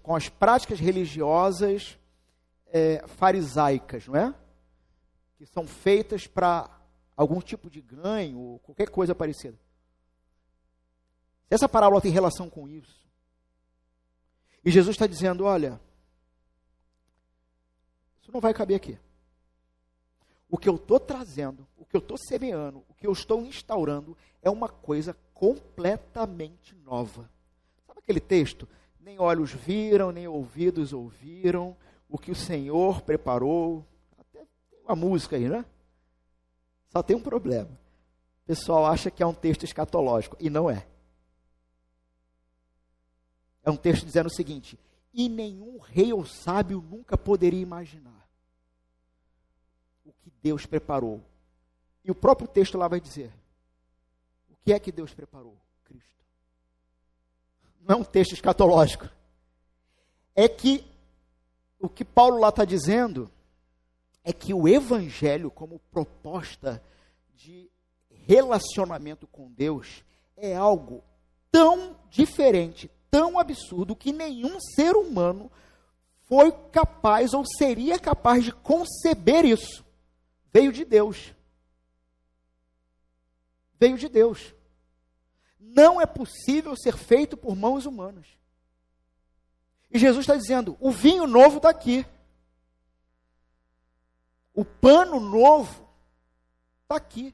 com as práticas religiosas farisaicas, não é? Que são feitas para algum tipo de ganho, ou qualquer coisa parecida. Se essa parábola tem relação com isso, e Jesus está dizendo, olha, isso não vai caber aqui. O que eu estou trazendo, o que eu estou semeando, o que eu estou instaurando, é uma coisa completamente nova. Sabe aquele texto? Nem olhos viram, nem ouvidos ouviram, o que o Senhor preparou. Até tem uma música aí, né? Só tem um problema. O pessoal acha que é um texto escatológico, e não é. É um texto dizendo o seguinte, e nenhum rei ou sábio nunca poderia imaginar o que Deus preparou. E o próprio texto lá vai dizer, o que é que Deus preparou? Cristo. Não é um texto escatológico. É que, o que Paulo lá está dizendo, é que o Evangelho, como proposta de relacionamento com Deus, é algo tão diferente, tão absurdo, que nenhum ser humano foi capaz ou seria capaz de conceber isso. Veio de Deus. Veio de Deus. Não é possível ser feito por mãos humanas. E Jesus está dizendo, o vinho novo está aqui. O pano novo está aqui.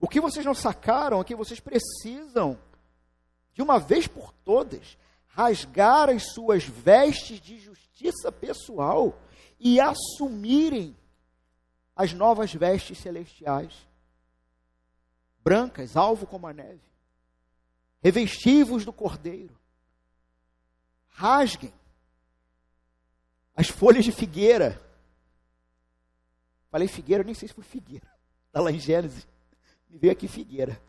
O que vocês não sacaram é que vocês precisam, de uma vez por todas, rasgar as suas vestes de justiça pessoal e assumirem as novas vestes celestiais, brancas, alvo como a neve. Revestivos do Cordeiro. Rasguem as folhas de figueira. Falei figueira, nem sei se foi figueira. Está lá em Gênesis. Me veio aqui figueira.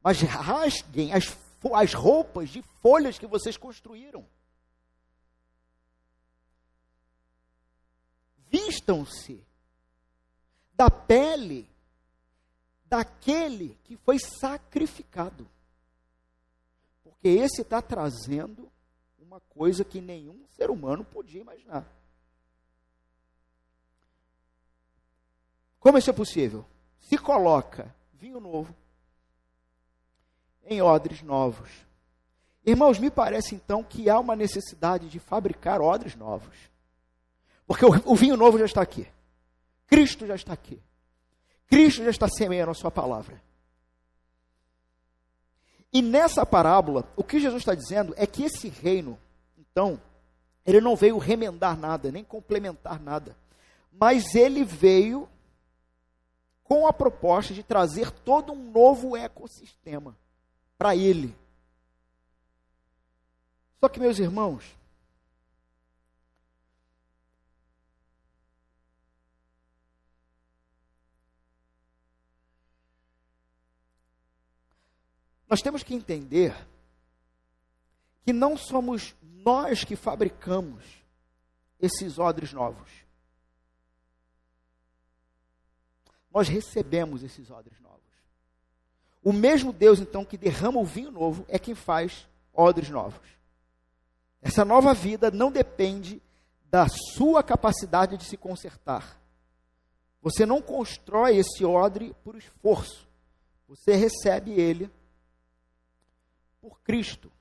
Mas rasguem as roupas de folhas que vocês construíram. Vistam-se da pele daquele que foi sacrificado. Porque esse está trazendo uma coisa que nenhum ser humano podia imaginar. Como isso é possível? Se coloca vinho novo em odres novos. Irmãos, me parece então que há uma necessidade de fabricar odres novos. Porque o vinho novo já está aqui. Cristo já está aqui. Cristo já está semeando a sua palavra. E nessa parábola, o que Jesus está dizendo é que esse reino, então, ele não veio remendar nada, nem complementar nada. Mas ele veio com a proposta de trazer todo um novo ecossistema para ele. Só que, meus irmãos, nós temos que entender que não somos nós que fabricamos esses odres novos. Nós recebemos esses odres novos. O mesmo Deus, então, que derrama o vinho novo, é quem faz odres novos. Essa nova vida não depende da sua capacidade de se consertar. Você não constrói esse odre por esforço. Você recebe ele por Cristo.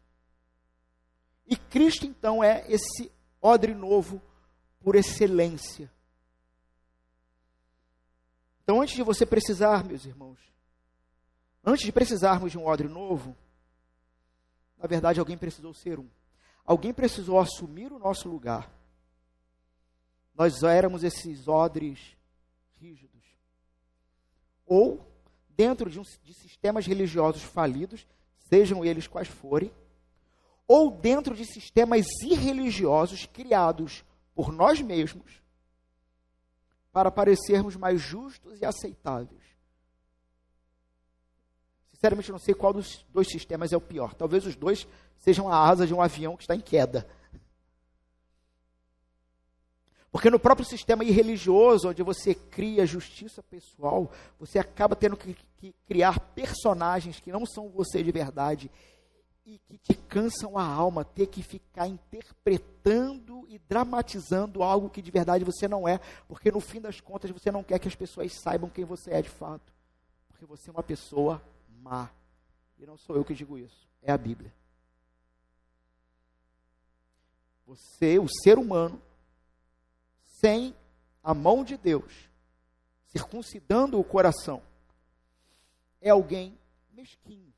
E Cristo, então, é esse odre novo por excelência. Então, antes de você precisar, meus irmãos, antes de precisarmos de um odre novo, na verdade, alguém precisou ser um. Alguém precisou assumir o nosso lugar. Nós éramos esses odres rígidos. Ou, dentro de sistemas religiosos falidos, sejam eles quais forem, ou dentro de sistemas irreligiosos criados por nós mesmos, para parecermos mais justos e aceitáveis. Sinceramente, eu não sei qual dos dois sistemas é o pior. Talvez os dois sejam a asa de um avião que está em queda. Porque no próprio sistema irreligioso, onde você cria justiça pessoal, você acaba tendo que criar personagens que não são você de verdade e que te cansam a alma, ter que ficar interpretando e dramatizando algo que de verdade você não é, porque no fim das contas você não quer que as pessoas saibam quem você é de fato, porque você é uma pessoa má. E não sou eu que digo isso, é a Bíblia. Você, o ser humano, sem a mão de Deus, circuncidando o coração, é alguém mesquinho.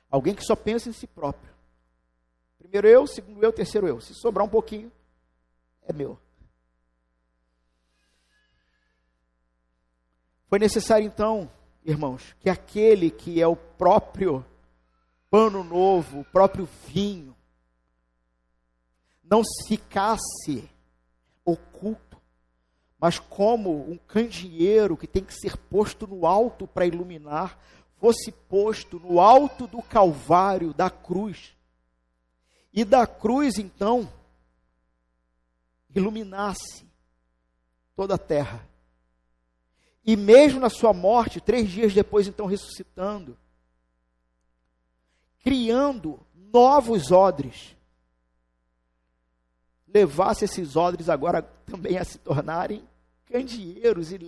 Alguém que só pensa em si próprio. Primeiro eu, segundo eu, terceiro eu. Se sobrar um pouquinho, é meu. Foi necessário então, irmãos, que aquele que é o próprio pano novo, o próprio vinho, não ficasse oculto, mas como um candeeiro que tem que ser posto no alto para iluminar, fosse posto no alto do Calvário, da cruz. E da cruz, então, iluminasse toda a terra. E mesmo na sua morte, 3 dias depois, então, ressuscitando, criando novos odres, levasse esses odres agora também a se tornarem candeeiros e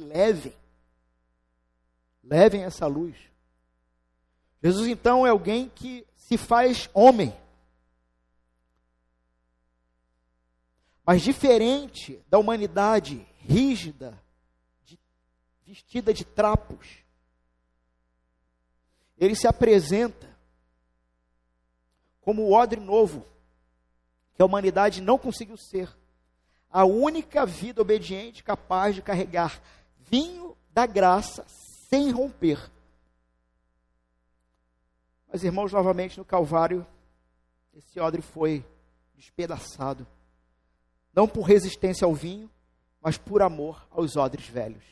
levem essa luz. Jesus, então, é alguém que se faz homem. Mas diferente da humanidade rígida, vestida de trapos, ele se apresenta como o odre novo, que a humanidade não conseguiu ser. A única vida obediente capaz de carregar vinho da graça sem romper. Mas, irmãos, novamente no Calvário, esse odre foi despedaçado. Não por resistência ao vinho, mas por amor aos odres velhos.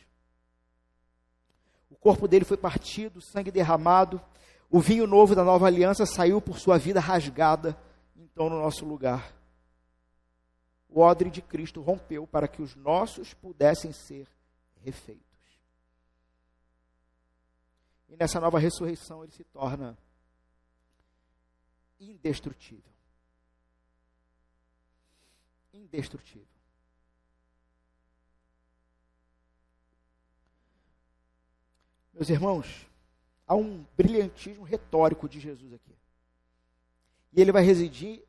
O corpo dele foi partido, o sangue derramado, o vinho novo da nova aliança saiu por sua vida rasgada, então no nosso lugar. O odre de Cristo rompeu para que os nossos pudessem ser refeitos. E nessa nova ressurreição ele se torna indestrutível. Indestrutível. Meus irmãos, há um brilhantismo retórico de Jesus aqui. E ele vai residir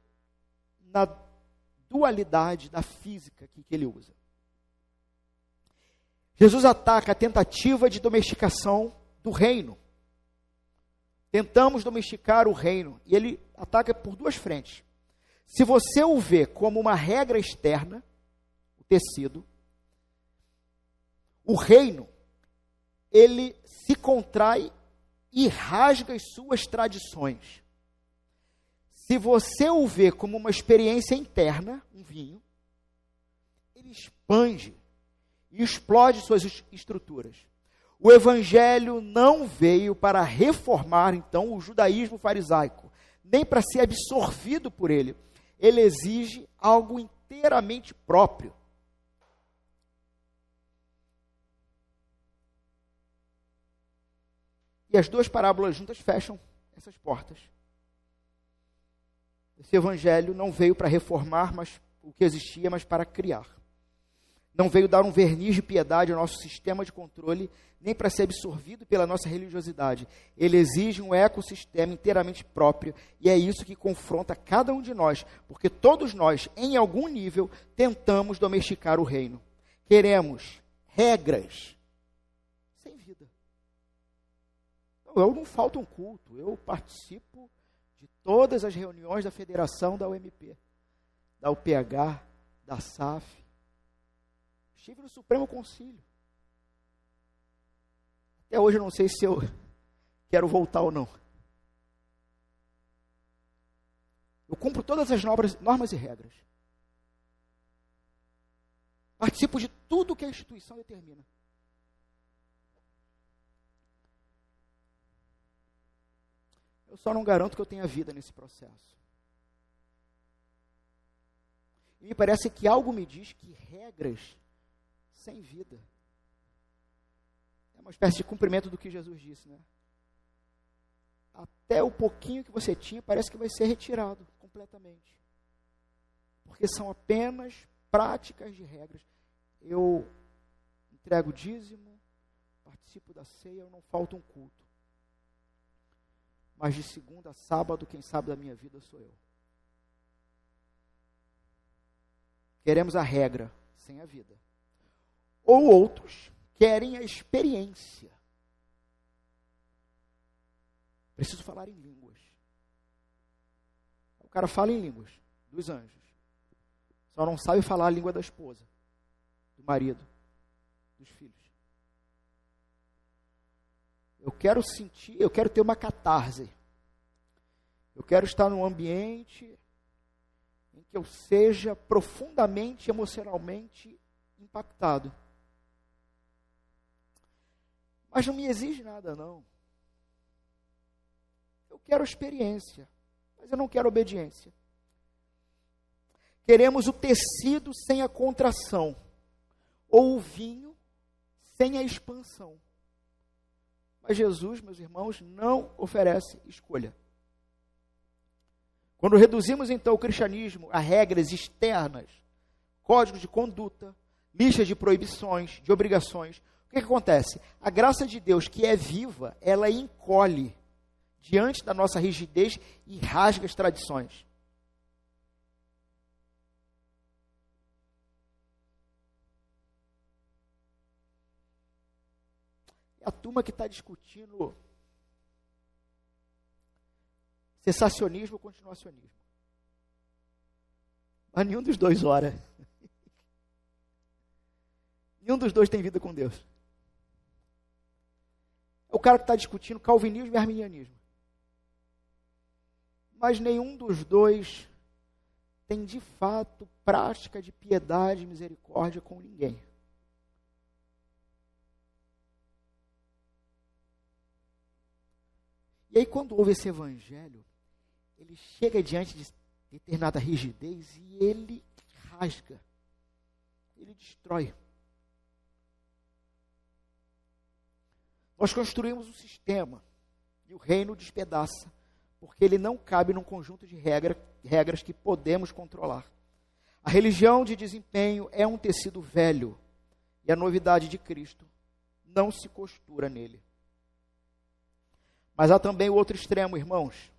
na dualidade da física que ele usa. Jesus ataca a tentativa de domesticação do reino. Tentamos domesticar o reino. E ele ataca por duas frentes. Se você o vê como uma regra externa, o tecido, o reino, ele se contrai e rasga as suas tradições. Se você o vê como uma experiência interna, um vinho, ele expande e explode suas estruturas. O evangelho não veio para reformar, então, o judaísmo farisaico, nem para ser absorvido por ele. Ele exige algo inteiramente próprio. E as duas parábolas juntas fecham essas portas. Esse evangelho não veio para reformar o que existia, mas para criar. Não veio dar um verniz de piedade ao nosso sistema de controle, nem para ser absorvido pela nossa religiosidade. Ele exige um ecossistema inteiramente próprio, e é isso que confronta cada um de nós, porque todos nós, em algum nível, tentamos domesticar o reino. Queremos regras sem vida. Eu não falto um culto, eu participo de todas as reuniões da federação da UMP, da UPH, da SAF. Estive no Supremo Concílio. Até hoje eu não sei se eu quero voltar ou não. Eu cumpro todas as normas e regras. Participo de tudo que a instituição determina. Eu só não garanto que eu tenha vida nesse processo. E me parece que algo me diz que regras sem vida é uma espécie de cumprimento do que Jesus disse, né? Até o pouquinho que você tinha parece que vai ser retirado completamente. Porque são apenas práticas de regras. Eu entrego o dízimo, participo da ceia, eu não falta um culto. Mas de segunda a sábado, quem sabe da minha vida sou eu. Queremos a regra sem a vida. Ou outros querem a experiência. Preciso falar em línguas. O cara fala em línguas dos anjos. Só não sabe falar a língua da esposa, do marido, dos filhos. Eu quero sentir, eu quero ter uma catarse. Eu quero estar num ambiente em que eu seja profundamente, emocionalmente impactado. Mas não me exige nada, não. Eu quero experiência, mas eu não quero obediência. Queremos o tecido sem a contração, ou o vinho sem a expansão. Mas Jesus, meus irmãos, não oferece escolha. Quando reduzimos, então, o cristianismo a regras externas, códigos de conduta, listas de proibições, de obrigações, o que acontece? A graça de Deus, que é viva, ela encolhe diante da nossa rigidez e rasga as tradições. A turma que está discutindo cessacionismo ou continuacionismo. Mas nenhum dos dois ora. Nenhum dos dois tem vida com Deus. É o cara que está discutindo calvinismo e arminianismo. Mas nenhum dos dois tem de fato prática de piedade e misericórdia com ninguém. E aí, quando houve esse evangelho, ele chega diante de determinada rigidez e ele rasga, ele destrói. Nós construímos um sistema e o reino despedaça, porque ele não cabe num conjunto de regras que podemos controlar. A religião de desempenho é um tecido velho e a novidade de Cristo não se costura nele. Mas há também o outro extremo, irmãos,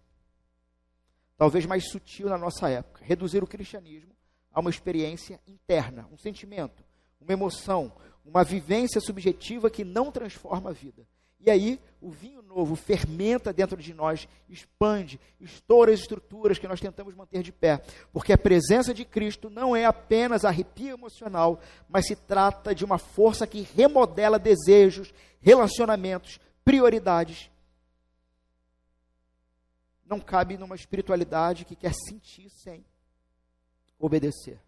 talvez mais sutil na nossa época, reduzir o cristianismo a uma experiência interna, um sentimento, uma emoção, uma vivência subjetiva que não transforma a vida. E aí, o vinho novo fermenta dentro de nós, expande, estoura as estruturas que nós tentamos manter de pé. Porque a presença de Cristo não é apenas arrepio emocional, mas se trata de uma força que remodela desejos, relacionamentos, prioridades. Não cabe numa espiritualidade que quer sentir sem obedecer.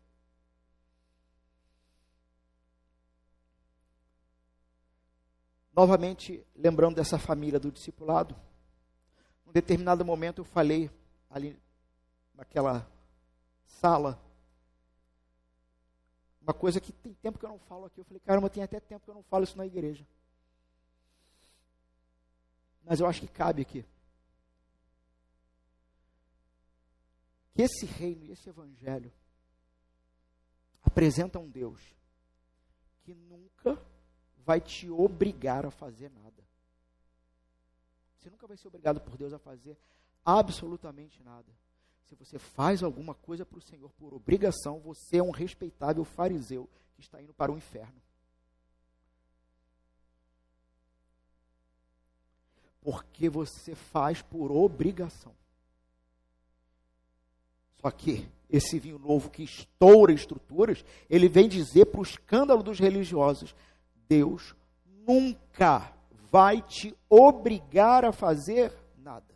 Novamente, lembrando dessa família do discipulado, num determinado momento eu falei ali naquela sala, uma coisa que tem tempo que eu não falo aqui. Eu falei, caramba, tem até tempo que eu não falo isso na igreja. Mas eu acho que cabe aqui. Que esse reino e esse evangelho apresentam um Deus que nunca vai te obrigar a fazer nada. Você nunca vai ser obrigado por Deus a fazer absolutamente nada. Se você faz alguma coisa para o Senhor por obrigação, você é um respeitável fariseu que está indo para o inferno. Porque você faz por obrigação. Só que esse vinho novo que estoura estruturas, ele vem dizer para o escândalo dos religiosos: Deus nunca vai te obrigar a fazer nada.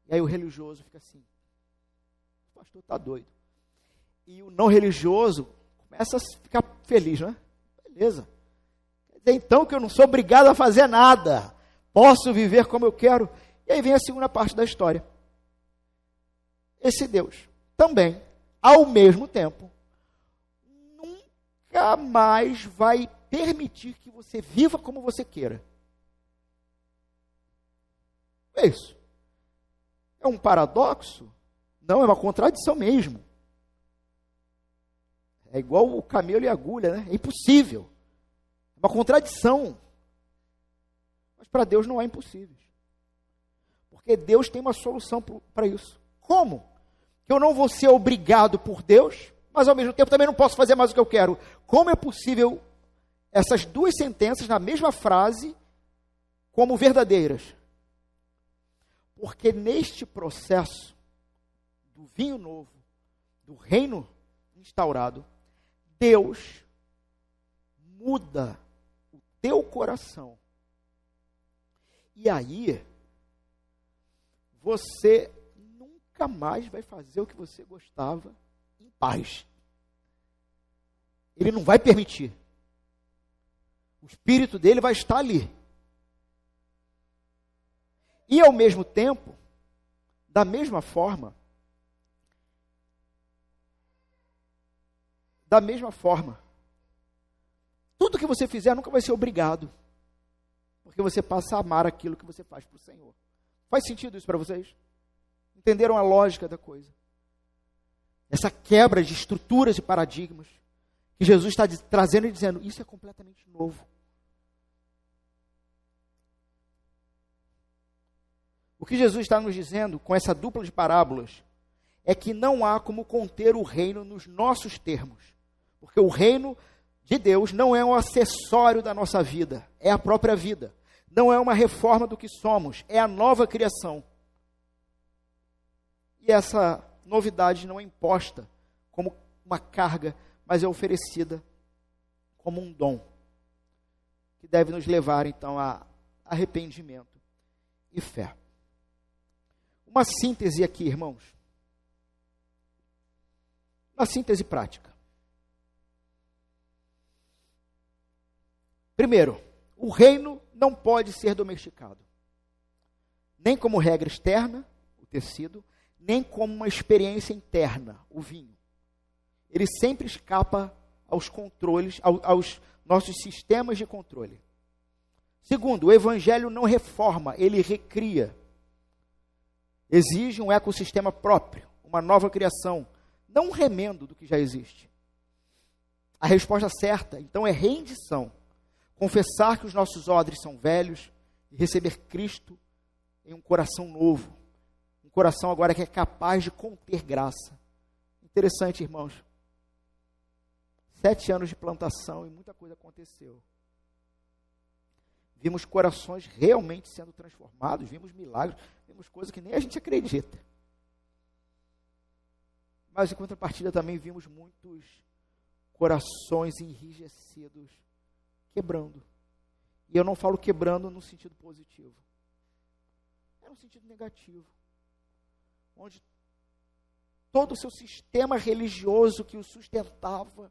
E aí o religioso fica assim, o pastor está doido. E o não religioso começa a ficar feliz, não é? Beleza. Quer dizer, então que eu não sou obrigado a fazer nada. Posso viver como eu quero. E aí vem a segunda parte da história. Esse Deus também, ao mesmo tempo, nunca mais vai permitir que você viva como você queira. É isso. É um paradoxo? Não, é uma contradição mesmo. É igual o camelo e a agulha, né? É impossível. É uma contradição. Mas para Deus não é impossível. Porque Deus tem uma solução para isso. Como? Que eu não vou ser obrigado por Deus, mas ao mesmo tempo também não posso fazer mais o que eu quero. Como é possível essas duas sentenças na mesma frase como verdadeiras? Porque neste processo do vinho novo, do reino instaurado, Deus muda o teu coração. E aí, você nunca mais vai fazer o que você gostava em paz. Ele não vai permitir. O espírito dele vai estar ali. E ao mesmo tempo, da mesma forma, tudo que você fizer nunca vai ser obrigado. Porque você passa a amar aquilo que você faz para o Senhor. Faz sentido isso para vocês? Entenderam a lógica da coisa? Essa quebra de estruturas e paradigmas que Jesus está trazendo e dizendo, isso é completamente novo. O que Jesus está nos dizendo com essa dupla de parábolas é que não há como conter o reino nos nossos termos. Porque o reino de Deus não é um acessório da nossa vida, é a própria vida. Não é uma reforma do que somos, é a nova criação. E essa novidade não é imposta como uma carga, mas é oferecida como um dom, que deve nos levar, então, a arrependimento e fé. Uma síntese aqui, irmãos. Uma síntese prática. Primeiro, o reino não pode ser domesticado. nem como regra externa, o tecido, nem como uma experiência interna, o vinho. Ele sempre escapa aos controles, aos nossos sistemas de controle. Segundo, o evangelho não reforma, ele recria. Exige um ecossistema próprio, uma nova criação, não um remendo do que já existe. A resposta certa, então, é rendição. Confessar que os nossos odres são velhos e receber Cristo em um coração novo. Um coração agora que é capaz de conter graça. Interessante, irmãos. 7 anos de plantação e muita coisa aconteceu. Vimos corações realmente sendo transformados, vimos milagres, vimos coisas que nem a gente acredita. Mas em contrapartida também vimos muitos corações enrijecidos quebrando. E eu não falo quebrando no sentido positivo. É no sentido negativo. Onde todo o seu sistema religioso que o sustentava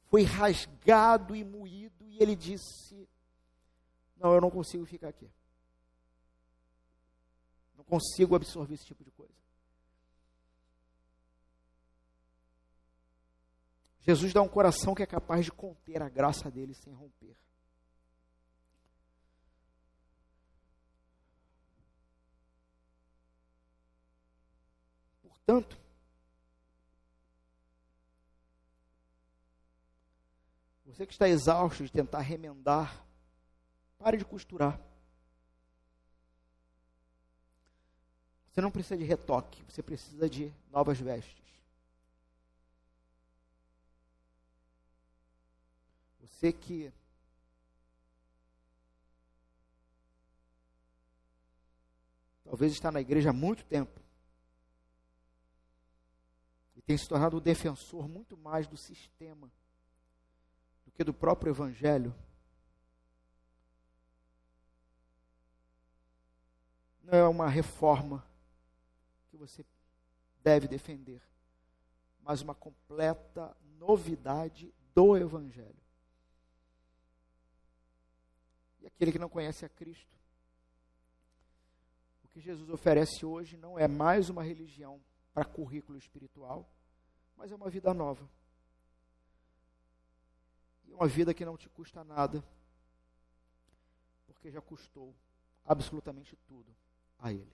foi rasgado e moído, e ele disse: não, eu não consigo ficar aqui. Não consigo absorver esse tipo de coisa. Jesus dá um coração que é capaz de conter a graça dele sem romper. Portanto, você que está exausto de tentar remendar, pare de costurar. Você não precisa de retoque, você precisa de novas vestes. Você que talvez está na igreja há muito tempo e tem se tornado um defensor muito mais do sistema do que do próprio evangelho, não é uma reforma que você deve defender, mas uma completa novidade do evangelho. E aquele que não conhece a Cristo, o que Jesus oferece hoje não é mais uma religião para currículo espiritual, mas é uma vida nova. E uma vida que não te custa nada, porque já custou absolutamente tudo a Ele.